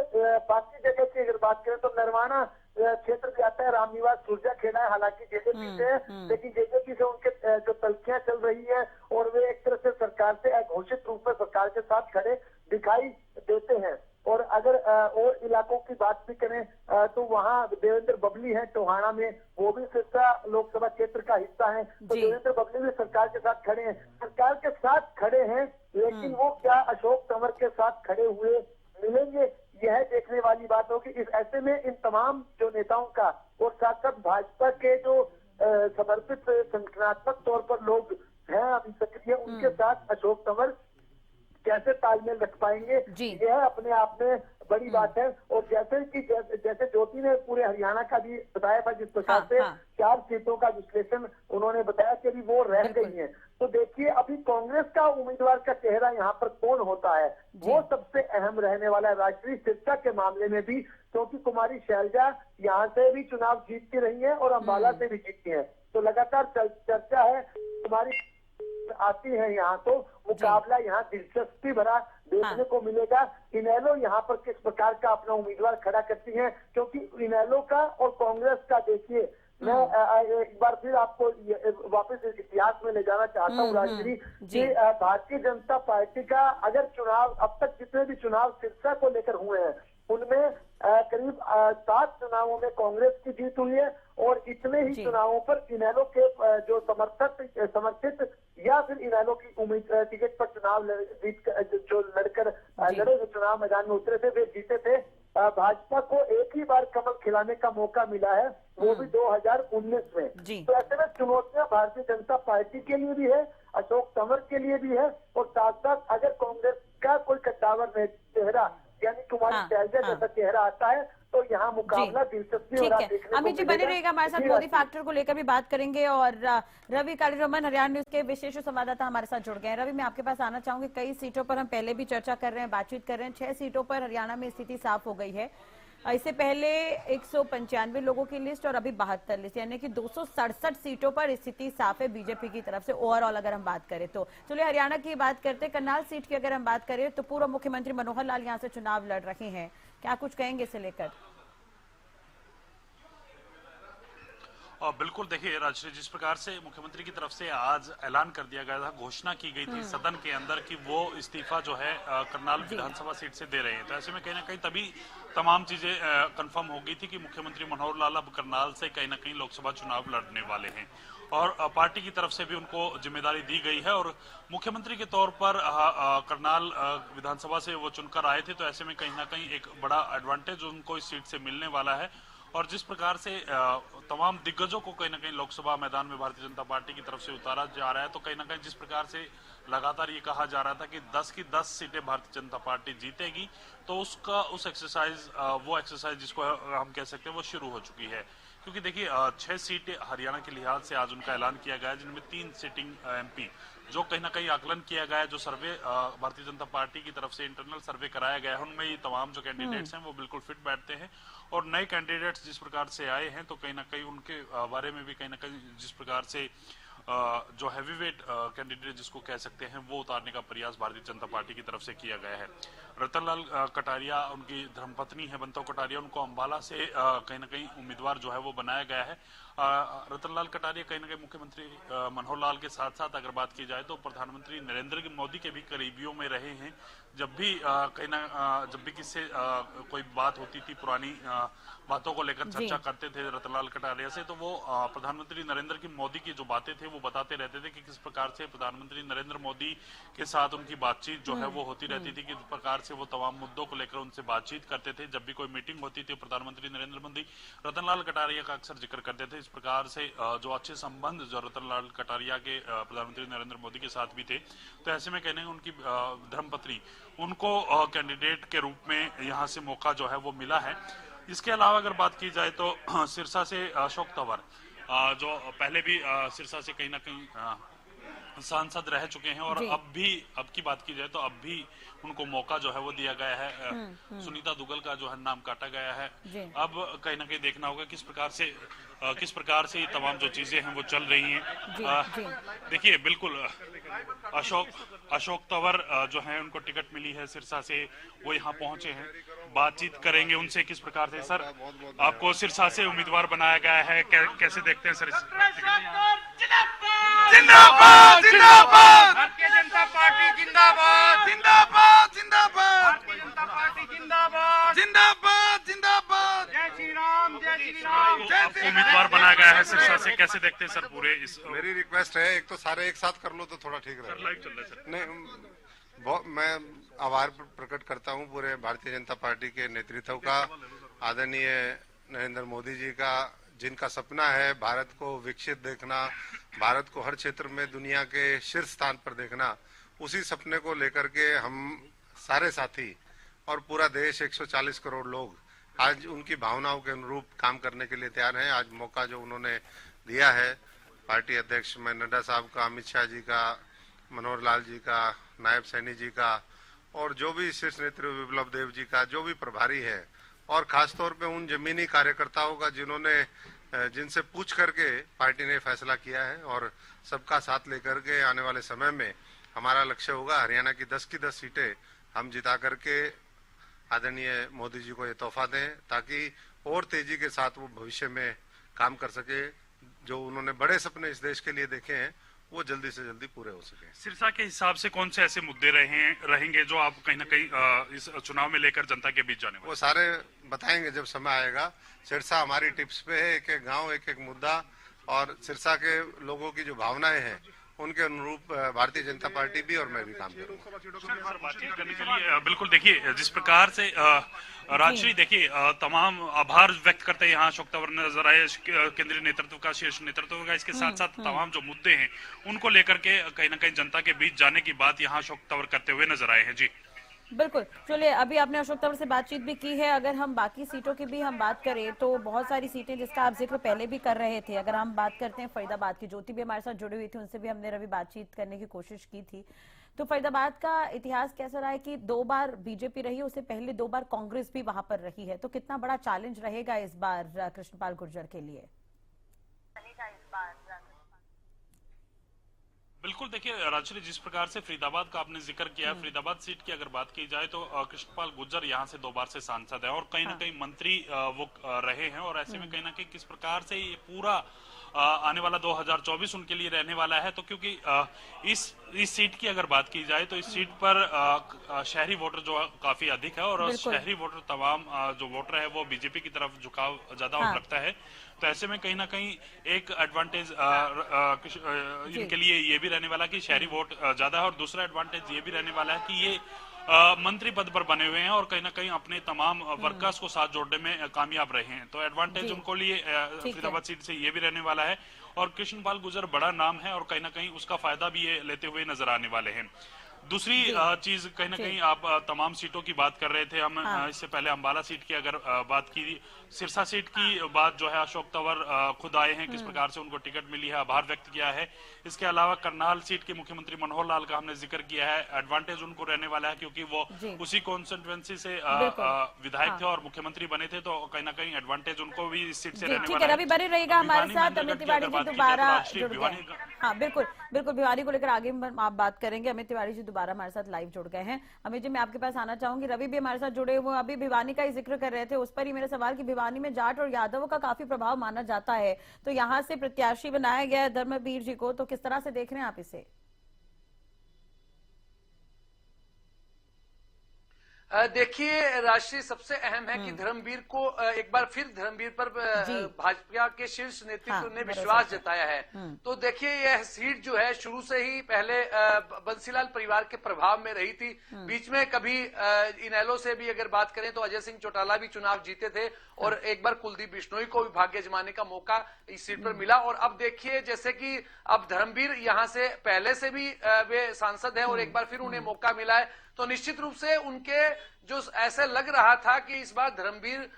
बाकी जगह की अगर बात करें तो नरवाना क्षेत्र भी आता है, रामनिवास सुरजा खेड़ा है, हालांकि जेजेपी से है, लेकिन जेजेपी से उनके जो तलखियां चल रही है और वे एक तरह से सरकार से अघोषित रूप में सरकार के साथ खड़े दिखाई देते हैं। और अगर और इलाकों की बात भी करें तो वहाँ देवेंद्र बबली है टोहाना में, वो भी सिरसा लोकसभा क्षेत्र का हिस्सा है। तो देवेंद्र बबली भी सरकार के साथ खड़े हैं, सरकार के साथ खड़े हैं, लेकिन वो क्या अशोक तंवर के साथ खड़े हुए मिलेंगे, यह देखने वाली बात होगी। इस ऐसे में इन तमाम जो नेताओं का और साथ साथ भाजपा के जो समर्पित संगठनात्मक तौर पर लोग हैं अभी सक्रिय, उनके साथ अशोक तंवर कैसे तालमेल रख पाएंगे, यह अपने आप में बड़ी बात है। और जैसे ज्योति ने पूरे हरियाणा का भी बताया था, जिस प्रकार से 4 सीटों का विश्लेषण उन्होंने बताया कि अभी वो रह गई हैं। तो देखिए अभी कांग्रेस का उम्मीदवार का चेहरा यहाँ पर कौन होता है, वो सबसे अहम रहने वाला है राष्ट्रीय शिक्षा के मामले में भी, क्योंकि कुमारी शैलजा यहाँ से भी चुनाव जीतती रही है और अम्बाला से भी जीतती है। तो लगातार चर्चा है, कुमारी आती है यहाँ, तो मुकाबला यहाँ दिलचस्पी भरा देखने को मिलेगा। इनेलो यहाँ पर किस प्रकार का अपना उम्मीदवार खड़ा करती है, क्योंकि इनेलो का और कांग्रेस का देखिए, मैं एक बार फिर आपको वापस इतिहास में ले जाना चाहता हूँ राजश्री, कि भारतीय जनता पार्टी का अगर चुनाव अब तक जितने भी चुनाव सिरसा को लेकर हुए हैं, उनमें करीब 7 चुनावों में कांग्रेस की जीत हुई है, और इतने ही चुनावों पर इनेलो के जो समर्थित या फिर इनेलो की उम्मीद टिकट पर चुनाव जो लड़े चुनाव मैदान में उतरे थे, वे जीते थे। भाजपा को एक ही बार कमल खिलाने का मौका मिला है, वो भी 2019 में। तो ऐसे में चुनौतियां भारतीय जनता पार्टी के लिए भी है, अशोक तंवर के लिए भी है, और साथ साथ अगर कांग्रेस का कोई कद्दावर चेहरा यानी कुमारी शैलजा जैसा चेहरा आता है, तो यहाँ मुकाबला दिलचस्पी ठीक है। अमित जी बने रहिएगा हमारे साथ, मोदी फैक्टर को लेकर भी बात करेंगे। और रवि कालीरमन हरियाणा न्यूज के विशेष संवाददाता हमारे साथ जुड़ गए हैं। रवि, मैं आपके पास आना चाहूंगी, कई सीटों पर हम पहले भी चर्चा कर रहे हैं, बातचीत कर रहे हैं, 6 सीटों पर हरियाणा में स्थिति साफ हो गई है। इससे पहले 195 लोगों की लिस्ट और अभी 72 लिस्ट, यानी कि 267 सीटों पर स्थिति साफ है बीजेपी की तरफ से ओवरऑल अगर हम बात करें तो। चलिए हरियाणा की बात करते हैं। करनाल सीट की अगर हम बात करें तो पूर्व मुख्यमंत्री मनोहर लाल यहाँ से चुनाव लड़ रहे हैं, क्या कुछ कहेंगे इसे लेकर? बिल्कुल, देखिए राजश्री, जिस प्रकार से मुख्यमंत्री की तरफ से आज ऐलान कर दिया गया था, घोषणा की गई थी सदन के अंदर कि वो इस्तीफा जो है करनाल विधानसभा सीट से दे रहे हैं, तो ऐसे में कहीं ना कहीं तभी तमाम चीजें कंफर्म हो गई थी कि मुख्यमंत्री मनोहर लाल अब करनाल से कहीं ना कहीं लोकसभा चुनाव लड़ने वाले हैं, और पार्टी की तरफ से भी उनको जिम्मेदारी दी गई है, और मुख्यमंत्री के तौर पर करनाल विधानसभा से वो चुनकर आए थे। तो ऐसे में कहीं ना कहीं एक बड़ा एडवांटेज उनको इस सीट से मिलने वाला है। और जिस प्रकार से तमाम दिग्गजों को कहीं ना कहीं लोकसभा मैदान में भारतीय जनता पार्टी की तरफ से उतारा जा रहा है, तो कहीं ना कहीं जिस प्रकार से लगातार ये कहा जा रहा था कि 10 की 10 सीटें भारतीय जनता पार्टी जीतेगी, तो उस एक्सरसाइज जिसको हम कह सकते हैं वो शुरू हो चुकी है। क्योंकि देखिए 6 सीटें हरियाणा के लिहाज से आज उनका ऐलान किया गया है, जिनमें 3 सिटिंग एमपी, जो कहीं ना कहीं आकलन किया गया है, जो सर्वे भारतीय जनता पार्टी की तरफ से इंटरनल सर्वे कराया गया है, उनमें ये तमाम जो कैंडिडेट्स हैं वो बिल्कुल फिट बैठते हैं। और नए कैंडिडेट्स जिस प्रकार से आए हैं, तो कहीं ना कहीं उनके बारे में भी कहीं ना कहीं जिस प्रकार से जो हैवीवेट कैंडिडेट जिसको कह सकते हैं वो उतारने का प्रयास भारतीय जनता पार्टी की तरफ से किया गया है। रतनलाल कटारिया, उनकी धर्मपत्नी है बंतो कटारिया, उनको अंबाला से कहीं ना कहीं उम्मीदवार जो है वो बनाया गया है। रतनलाल कटारिया कहीं ना कहीं मुख्यमंत्री मनोहर लाल के साथ साथ अगर बात की जाए तो प्रधानमंत्री नरेंद्र मोदी के भी करीबियों में रहे हैं। जब भी किससे कोई बात होती थी, पुरानी बातों को लेकर चर्चा करते थे रतनलाल कटारिया से, तो वो प्रधानमंत्री नरेंद्र मोदी की जो बातें थे वो बताते रहते थे कि किस प्रकार से प्रधानमंत्री नरेंद्र मोदी के साथ उनकी बातचीत जो है वो होती रहती थी, किस प्रकार से वो तमाम मुद्दों को लेकर उनसे बातचीत करते थे। जब भी कोई मीटिंग होती थी प्रधानमंत्री नरेंद्र मोदी रतनलाल कटारिया का अक्सर जिक्र करते थे। इस प्रकार से जो अच्छे संबंध जो रतनलाल कटारिया के प्रधानमंत्री नरेंद्र मोदी के साथ भी थे, तो ऐसे में कहने उनकी धर्मपत्नी उनको कैंडिडेट के रूप में यहाँ से मौका जो है वो मिला है। इसके अलावा अगर बात की जाए तो सिरसा से अशोक तंवर जो पहले भी सिरसा से कहीं ना कहीं सांसद रह चुके हैं और जी। अब की बात की जाए तो अब भी उनको मौका जो है वो दिया गया है। सुनीता दुग्गल का जो है नाम काटा गया है। जी। अब कहीं ना कहीं देखना होगा किस प्रकार से ये तमाम जो चीजें हैं वो चल रही हैं। जी, जी। देखिए बिल्कुल अशोक तंवर जो है उनको टिकट मिली है सिरसा से, वो यहाँ पहुंचे हैं, बातचीत करेंगे उनसे किस प्रकार से। सर, आपको सिरसा से उम्मीदवार बनाया गया है, कैसे देखते हैं सर? जिंदाबाद जिंदाबाद भारतीय जनता पार्टी जिंदाबाद जिंदाबाद जिंदाबाद भारतीय जनता पार्टी जिंदाबाद जिंदाबाद जिंदाबाद जय श्री राम जय श्री राम। आपको उम्मीदवार बनाया गया है सिरसा से, कैसे देखते हैं सर पूरे इस? मेरी रिक्वेस्ट है, एक तो सारे एक साथ कर लो तो थोड़ा ठीक सर रहेगा। लाइव चल रहा है सर। नहीं, मैं आभार प्रकट करता हूं पूरे भारतीय जनता पार्टी के नेतृत्व का, आदरणीय नरेंद्र मोदी जी का, जिनका सपना है भारत को विकसित देखना, भारत को हर क्षेत्र में दुनिया के शीर्ष स्थान पर देखना। उसी सपने को लेकर के हम सारे साथी और पूरा देश 140 करोड़ लोग आज उनकी भावनाओं के अनुरूप काम करने के लिए तैयार हैं। आज मौका जो उन्होंने दिया है पार्टी अध्यक्ष में नड्डा साहब का, अमित शाह जी का, मनोहर लाल जी का, नायब सैनी जी का और जो भी शीर्ष नेतृत्व विप्लव देव जी का, जो भी प्रभारी है, और खासतौर पे उन जमीनी कार्यकर्ताओं का जिनसे पूछ करके पार्टी ने फैसला किया है और सबका साथ लेकर के आने वाले समय में हमारा लक्ष्य होगा हरियाणा की 10 की 10 सीटें हम जिता करके आदरणीय मोदी जी को ये तोहफा दें, ताकि और तेजी के साथ वो भविष्य में काम कर सके। जो उन्होंने बड़े सपने इस देश के लिए देखे हैं वो जल्दी से जल्दी पूरे हो सके। सिरसा के हिसाब से कौन से ऐसे मुद्दे रहेंगे जो आप कहीं ना कहीं इस चुनाव में लेकर जनता के बीच जाने वाले? वो सारे बताएंगे जब समय आएगा। सिरसा हमारी टिप्स पे है, एक एक गांव एक एक मुद्दा, और सिरसा के लोगों की जो भावनाएं हैं उनके अनुरूप भारतीय जनता पार्टी भी और मैं भी काम करूंगा। बातचीत करने के लिए बिल्कुल देखिए जिस प्रकार से राजश्री देखिए तमाम आभार व्यक्त करते हैं यहाँ अशोक तंवर नजर आए, केंद्रीय नेतृत्व का, शीर्ष नेतृत्व का। इसके साथ साथ तमाम जो मुद्दे हैं उनको लेकर के कहीं ना कहीं जनता के बीच जाने की बात यहाँ अशोक तंवर करते हुए नजर आए हैं। जी बिल्कुल। चलिए, अभी आपने अशोक तंवर से बातचीत भी की है। अगर हम बाकी सीटों की भी हम बात करें तो बहुत सारी सीटें जिसका आप जिक्र पहले भी कर रहे थे। अगर हम बात करते हैं फरीदाबाद की, ज्योति भी हमारे साथ जुड़ी हुई थी, उनसे भी हमने रवि बातचीत करने की कोशिश की थी। तो फरीदाबाद का इतिहास कैसा रहा है कि 2 बार बीजेपी रही, उससे पहले 2 बार कांग्रेस भी वहां पर रही है, तो कितना बड़ा चैलेंज रहेगा इस बार कृष्णपाल गुर्जर के लिए? बिल्कुल देखिए राजश्री, जिस प्रकार से फरीदाबाद का आपने जिक्र किया, फरीदाबाद सीट की अगर बात की जाए तो कृष्णपाल गुर्जर यहाँ से 2 बार से सांसद है और कहीं ना कहीं मंत्री वो रहे हैं। और ऐसे में कहीं ना कहीं किस प्रकार से ये पूरा आने वाला 2024 उनके लिए रहने वाला है, तो क्योंकि इस सीट की अगर बात की जाए तो इस सीट पर शहरी वोटर जो काफी अधिक है और शहरी वोटर तमाम जो वोटर है वो बीजेपी की तरफ झुकाव ज्यादा रखता है। तो ऐसे में कहीं ना कहीं एक एडवांटेज इनके लिए ये भी रहने वाला कि शहरी वोट ज्यादा है, और दूसरा एडवांटेज ये भी रहने वाला है कि ये मंत्री पद पर बने हुए हैं और कहीं ना कहीं अपने तमाम वर्कर्स को साथ जोड़ने में कामयाब रहे हैं। तो एडवांटेज उनको लिए फरीदाबाद सीट से ये भी रहने वाला है। और कृष्णपाल गुर्जर बड़ा नाम है और कहीं ना कहीं उसका फायदा भी ये लेते हुए नजर आने वाले हैं। दूसरी चीज कहीं ना कहीं आप तमाम सीटों की बात कर रहे थे, हम इससे पहले अंबाला सीट की अगर बात की, सिरसा सीट की बात जो है अशोक तंवर खुद आए हैं, किस प्रकार से उनको टिकट मिली है, आभार व्यक्त किया है। इसके अलावा करनाल सीट के मुख्यमंत्री मनोहर लाल का हमने जिक्र किया है, एडवांटेज उनको रहने वाला है क्योंकि वो उसी कॉन्स्टिट्यूएंसी से विधायक थे और मुख्यमंत्री बने थे, तो कहीं ना कहीं एडवांटेज उनको भी इस सीट से रहने वाला है। रवि बने रहेगा हमारे साथ, अमित तिवारी जी दोबारा जुड़ गए। हाँ बिल्कुल बिल्कुल, भिवानी को लेकर आगे आप बात करेंगे। अमित तिवारी जी दोबारा हमारे साथ लाइव जुड़ गए हैं। अमित जी, मैं आपके पास आना चाहूंगी। रवि भी हमारे साथ जुड़े हुए, अभी भिवानी का ही जिक्र कर रहे थे, उस पर ही मेरा सवाल कि भिवानी में जाट और यादवों का काफी प्रभाव माना जाता है, तो यहाँ से प्रत्याशी बनाया गया है धर्मवीर जी को, तो किस तरह से देख रहे हैं आप इसे? देखिए राष्ट्रीय सबसे अहम है कि धर्मवीर को एक बार फिर धर्मवीर पर भाजपा के शीर्ष नेतृत्व ने विश्वास जताया है। तो देखिए यह सीट जो है शुरू से ही पहले बंसीलाल परिवार के प्रभाव में रही थी। बीच में कभी इनेलो से भी अगर बात करें तो अजय सिंह चौटाला भी चुनाव जीते थे और एक बार कुलदीप बिश्नोई को भी भाग्य आजमाने का मौका इस सीट पर मिला। और अब देखिए जैसे कि अब धर्मवीर यहाँ से पहले से भी वे सांसद है और एक बार फिर उन्हें मौका मिला है, तो निश्चित रूप से उनके जो ऐसे लग रहा था कि इस बार धर्मवीर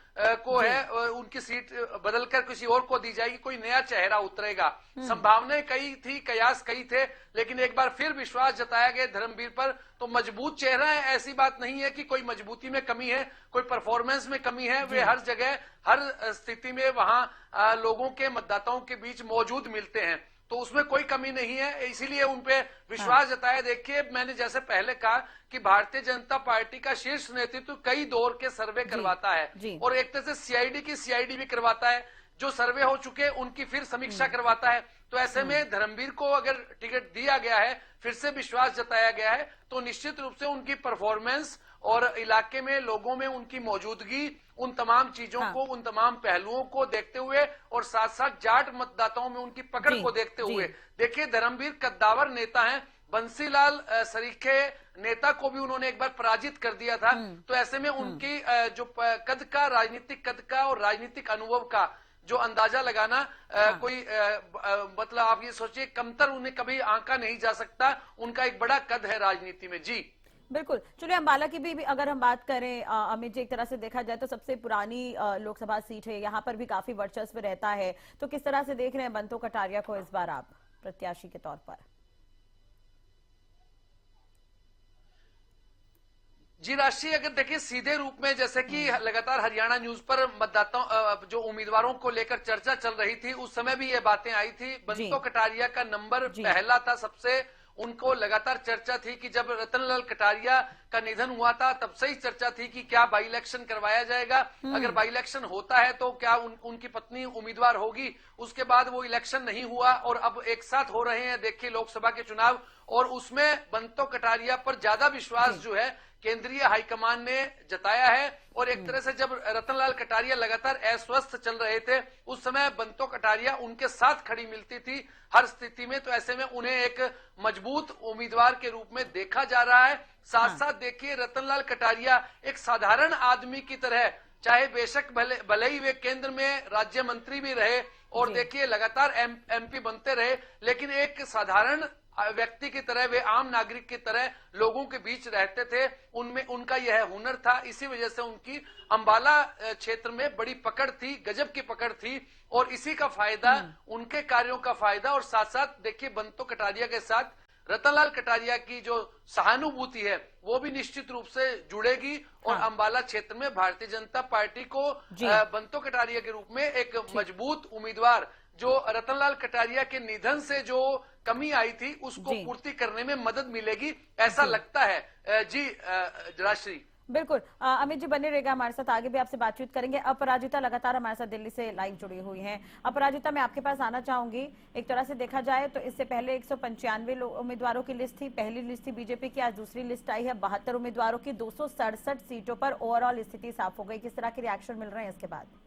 को है उनकी उनकी सीट बदलकर किसी और को दी जाएगी, कोई नया चेहरा उतरेगा। संभावनाएं कई थी, कयास कई थे, लेकिन एक बार फिर विश्वास जताया गया धर्मवीर पर। तो मजबूत चेहरा है, ऐसी बात नहीं है कि कोई मजबूती में कमी है, कोई परफॉर्मेंस में कमी है। वे हर जगह हर स्थिति में वहां लोगों के, मतदाताओं के बीच मौजूद मिलते हैं, तो उसमें कोई कमी नहीं है, इसीलिए उन पे विश्वास जताया। देखिए, मैंने जैसे पहले कहा कि भारतीय जनता पार्टी का शीर्ष नेतृत्व कई दौर के सर्वे करवाता है और एक तरह से सीआईडी की सीआईडी भी करवाता है। जो सर्वे हो चुके उनकी फिर समीक्षा करवाता है। तो ऐसे में धर्मवीर को अगर टिकट दिया गया है, फिर से विश्वास जताया गया है, तो निश्चित रूप से उनकी परफॉर्मेंस और इलाके में लोगों में उनकी मौजूदगी, उन तमाम चीजों को, उन तमाम पहलुओं को देखते हुए और साथ साथ जाट मतदाताओं में उनकी पकड़ को देखते हुए, देखिए धर्मवीर कद्दावर नेता हैं। बंसीलाल सरीखे नेता को भी उन्होंने एक बार पराजित कर दिया था। तो ऐसे में उनकी जो कद का, राजनीतिक कद का और राजनीतिक अनुभव का जो अंदाजा लगाना कोई मतलब आप ये सोचिए, कमतर उन्हें कभी आंका नहीं जा सकता। उनका एक बड़ा कद है राजनीति में। जी बिल्कुल। चलिए, अम्बाला की भी अगर हम बात करें अमित जी, एक तरह से देखा जाए तो सबसे पुरानी लोकसभा सीट है, यहाँ पर भी काफी वर्चस्व रहता है, तो किस तरह से देख रहे हैं बंतो कटारिया को इस बार आप प्रत्याशी के तौर पर? जी राशि, अगर देखिए सीधे रूप में, जैसे कि लगातार हरियाणा न्यूज पर मतदाताओं जो उम्मीदवारों को लेकर चर्चा चल रही थी, उस समय भी ये बातें आई थी। बंतो कटारिया का नंबर पहला था सबसे। उनको लगातार चर्चा थी कि जब रतनलाल कटारिया का निधन हुआ था तब से ही चर्चा थी कि क्या बाई इलेक्शन करवाया जाएगा, अगर बाई इलेक्शन होता है तो क्या उनकी पत्नी उम्मीदवार होगी। उसके बाद वो इलेक्शन नहीं हुआ और अब एक साथ हो रहे हैं देखिए लोकसभा के चुनाव, और उसमें बंतो कटारिया पर ज्यादा विश्वास जो है केंद्रीय हाईकमान ने जताया है। और एक तरह से जब रतनलाल कटारिया लगातार अस्वस्थ चल रहे थे, उस समय बंतो कटारिया उनके साथ खड़ी मिलती थी हर स्थिति में। तो ऐसे में उन्हें एक मजबूत उम्मीदवार के रूप में देखा जा रहा है। साथ साथ देखिए, रतनलाल कटारिया एक साधारण आदमी की तरह, चाहे बेशक भले ही वे केंद्र में राज्य मंत्री भी रहे और देखिए लगातार एमपी बनते रहे, लेकिन एक साधारण व्यक्ति की तरह, वे आम नागरिक की तरह लोगों के बीच रहते थे। उनमें उनका यह हुनर था, इसी वजह से उनकी अंबाला क्षेत्र में बड़ी पकड़ थी, गजब की पकड़ थी। और इसी का फायदा, उनके कार्यों का फायदा, और साथ साथ देखिए बंतो कटारिया के साथ रतनलाल कटारिया की जो सहानुभूति है वो भी निश्चित रूप से जुड़ेगी। और अंबाला क्षेत्र में भारतीय जनता पार्टी को बंतो कटारिया के रूप में एक मजबूत उम्मीदवार, जो रतनलाल कटारिया के निधन से जो कमी आई थी उसको पूर्ति करने में मदद मिलेगी, ऐसा लगता है। जी राश्री, बिल्कुल। अमित जी बने रहेगा हमारे साथ, आगे भी आपसे बातचीत करेंगे। अपराजिता लगातार हमारे साथ दिल्ली से लाइव जुड़ी हुई हैं। अपराजिता, मैं आपके पास आना चाहूंगी। एक तरह से देखा जाए तो इससे पहले 195 उम्मीदवारों की लिस्ट थी, पहली लिस्ट थी बीजेपी की, आज दूसरी लिस्ट आई है 72 उम्मीदवारों की, 267 सीटों पर ओवरऑल स्थिति साफ हो गई। किस तरह के रिएक्शन मिल रहे हैं इसके बाद?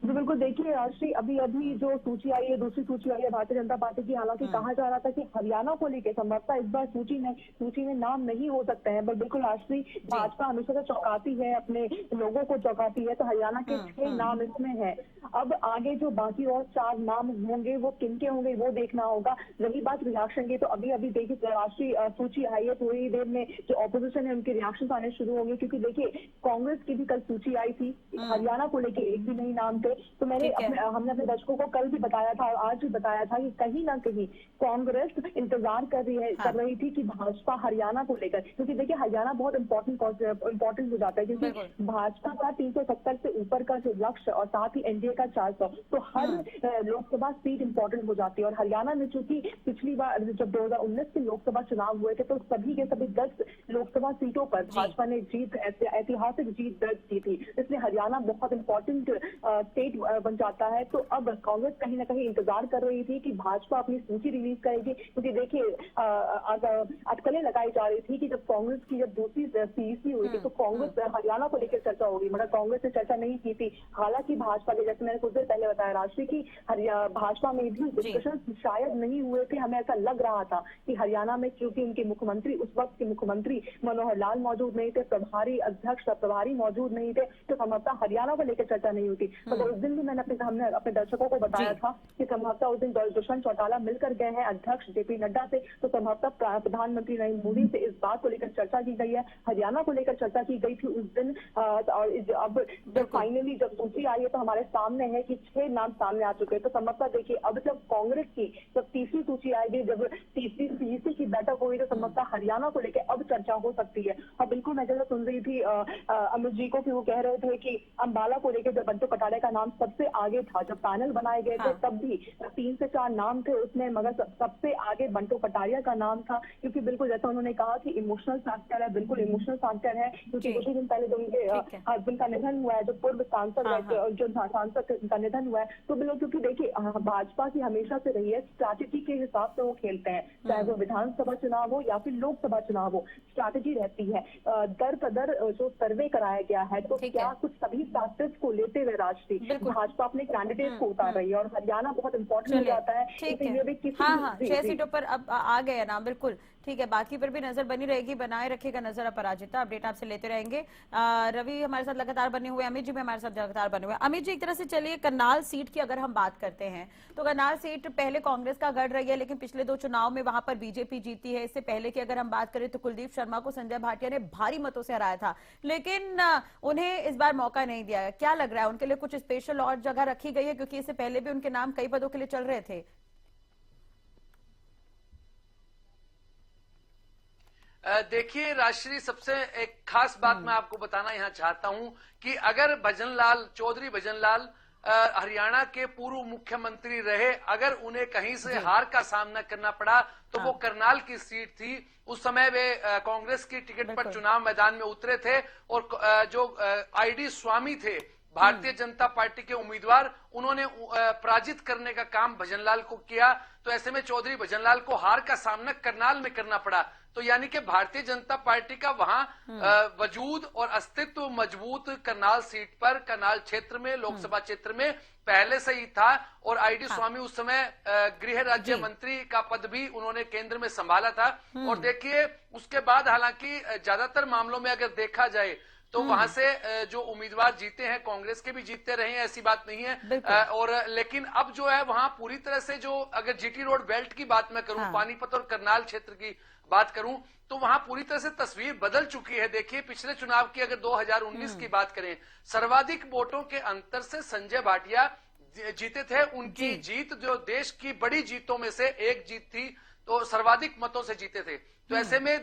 जी बिल्कुल, देखिए राष्ट्रीय अभी जो सूची आई है, दूसरी सूची आई है भारतीय जनता पार्टी की। हालांकि कहा जा रहा था कि हरियाणा को लेकर संभवतः इस बार सूची में नाम नहीं हो सकते हैं, बट बिल्कुल राष्ट्रीय भाजपा हमेशा से चौंकाती है, अपने लोगों को चौंकाती है, तो हरियाणा के 6 नाम इसमें है। अब आगे जो बाकी और 4 नाम होंगे वो किनके होंगे वो देखना होगा। रही बात रिएक्शन की, तो अभी देखिए राष्ट्रीय सूची आई है, थोड़ी देर में जो ऑपोजिशन है उनके रिएक्शन आने शुरू होंगे, क्योंकि देखिए कांग्रेस की भी कल सूची आई थी, हरियाणा को लेकर एक भी नहीं नाम थे। तो हमने अपने दर्शकों को कल भी बताया था और आज भी बताया था कि कहीं ना कहीं कांग्रेस इंतजार कर रही थी कि भाजपा हरियाणा को लेकर, क्योंकि देखिए हरियाणा बहुत इंपॉर्टेंट हो जाता है, क्योंकि भाजपा का 370 से ऊपर का जो लक्ष्य और साथ ही एनडीए का 400, तो हर लोकसभा सीट इंपॉर्टेंट हो जाती है। और हरियाणा में चूंकि पिछली बार जब 2019 के लोकसभा चुनाव हुए थे तो सभी के सभी 10 लोकसभा सीटों पर भाजपा ने ऐतिहासिक जीत दर्ज की थी, इसलिए हरियाणा बहुत इंपॉर्टेंट स्टेट बन जाता है। तो अब कांग्रेस कहीं ना कहीं इंतजार कर रही थी कि भाजपा अपनी सूची रिलीज करेगी, क्योंकि देखिए अटकलें लगाई जा रही थी कि जब कांग्रेस की दूसरी सीईसी हुई थी तो कांग्रेस हरियाणा को लेकर चर्चा होगी, मगर कांग्रेस ने चर्चा नहीं की थी। हालांकि भाजपा के, जैसे मैंने कुछ देर पहले बताया राष्ट्रीय की, भाजपा में भी डिस्कशन शायद नहीं हुए थे। हमें ऐसा लग रहा था कि हरियाणा में क्योंकि उनके मुख्यमंत्री, उस वक्त के मुख्यमंत्री मनोहर लाल मौजूद नहीं थे, प्रभारी अध्यक्ष प्रभारी मौजूद नहीं थे, तो संभवतः हरियाणा को लेकर चर्चा नहीं हुई थी। तो उस दिन दिन भी हमने अपने दर्शकों को बताया था कि संभवतः उस दिन दुष्यंत चौटाला मिलकर गए हैं अध्यक्ष जेपी नड्डा से, तो संभवतः प्रधानमंत्री नरेंद्र मोदी से इस बात को लेकर चर्चा की गई है, हरियाणा को लेकर चर्चा की गई थी उस दिन। और अब जब फाइनली जब सूची आई है तो हमारे सामने है कि 6 नाम सामने आ चुके हैं। तो संभवतः देखिए अब जब कांग्रेस की जब तीसरी सूची आएगी, जब तीसरी पीसी की बैठक होगी तो संभवतः हरियाणा को लेकर अब चर्चा हो सकती है। और बिल्कुल मैं जैसा सुन रही थी अमित जी को कि वो कह रहे थे कि अंबाला को लेकर जब बंटू कटारिया का नाम सबसे आगे था, जब पैनल बनाए गए थे तब भी 3 से 4 नाम थे उसमें, मगर सबसे आगे बंटू कटारिया का नाम था, क्योंकि बिल्कुल जैसा उन्होंने कहा कि इमोशनल फैक्टर है, बिल्कुल इमोशनल फैक्टर है, क्योंकि कुछ ही दिन पहले जो उनके हस्बैंड का निधन हुआ है, जो पूर्व सांसद जो सांसद का निधन हुआ है, तो बिल्कुल क्योंकि देखिए भाजपा की हमेशा से रही है स्ट्रैटेजी के हिसाब से वो खेलते हैं, चाहे वो विधानसभा चुनाव हो या फिर लोकसभा चुनाव हो, स्ट्रैटेजी रहती है। दर कदर जो सर्वे कराया गया है तो क्या कुछ सभी फैक्टर्स को लेते हुए राष्ट्रीय भाजपा अपने कैंडिडेट को उतार रही है और हरियाणा बहुत इंपॉर्टेंट हो जाता है, इसीलिए भी किसी 6 सीटों पर अब आ गए नाम, बिल्कुल ठीक है, बाकी पर भी नजर बनी रहेगी, बनाए रखेगा नजर अपराजिता, अपडेट आपसे लेते रहेंगे। रवि हमारे साथ लगातार बने हुए, अमित जी भी हमारे साथ लगातार बने हुए। अमित जी, एक तरह से चलिए करनाल सीट की अगर हम बात करते हैं तो करनाल सीट पहले कांग्रेस का गढ़ रही है, लेकिन पिछले 2 चुनाव में वहां पर बीजेपी जीती है। इससे पहले की अगर हम बात करें तो कुलदीप शर्मा को संजय भाटिया ने भारी मतों से हराया था, लेकिन उन्हें इस बार मौका नहीं दिया। क्या लग रहा है, उनके लिए कुछ स्पेशल और जगह रखी गई है, क्योंकि इससे पहले भी उनके नाम कई पदों के लिए चल रहे थे? देखिए राष्ट्रीय, सबसे एक खास बात मैं आपको बताना यहाँ चाहता हूं कि अगर चौधरी भजनलाल हरियाणा के पूर्व मुख्यमंत्री रहे, अगर उन्हें कहीं से हार का सामना करना पड़ा तो वो करनाल की सीट थी। उस समय वे कांग्रेस की टिकट पर चुनाव मैदान में उतरे थे और जो आईडी स्वामी थे भारतीय जनता पार्टी के उम्मीदवार, उन्होंने पराजित करने का काम भजनलाल को किया। तो ऐसे में चौधरी भजनलाल को हार का सामना करनाल में करना पड़ा। तो यानी कि भारतीय जनता पार्टी का वहां वजूद और अस्तित्व मजबूत करनाल सीट पर, करनाल क्षेत्र में, लोकसभा क्षेत्र में पहले से ही था। और आईडी स्वामी उस समय गृह राज्य मंत्री का पद भी उन्होंने केंद्र में संभाला था। और देखिए उसके बाद हालांकि ज्यादातर मामलों में अगर देखा जाए तो वहां से जो उम्मीदवार जीते हैं, कांग्रेस के भी जीतते रहे हैं, ऐसी बात नहीं है। और लेकिन अब जो है वहां पूरी तरह से जो, अगर जीटी रोड बेल्ट की बात मैं करूं, पानीपत और करनाल क्षेत्र की बात करूं, तो वहां पूरी तरह से तस्वीर बदल चुकी है। देखिए पिछले चुनाव की अगर 2019 की बात करें, सर्वाधिक वोटों के अंतर से संजय भाटिया जीते थे। उनकी जीत जो देश की बड़ी जीतों में से एक जीत थी, तो सर्वाधिक मतों से जीते थे। तो ऐसे में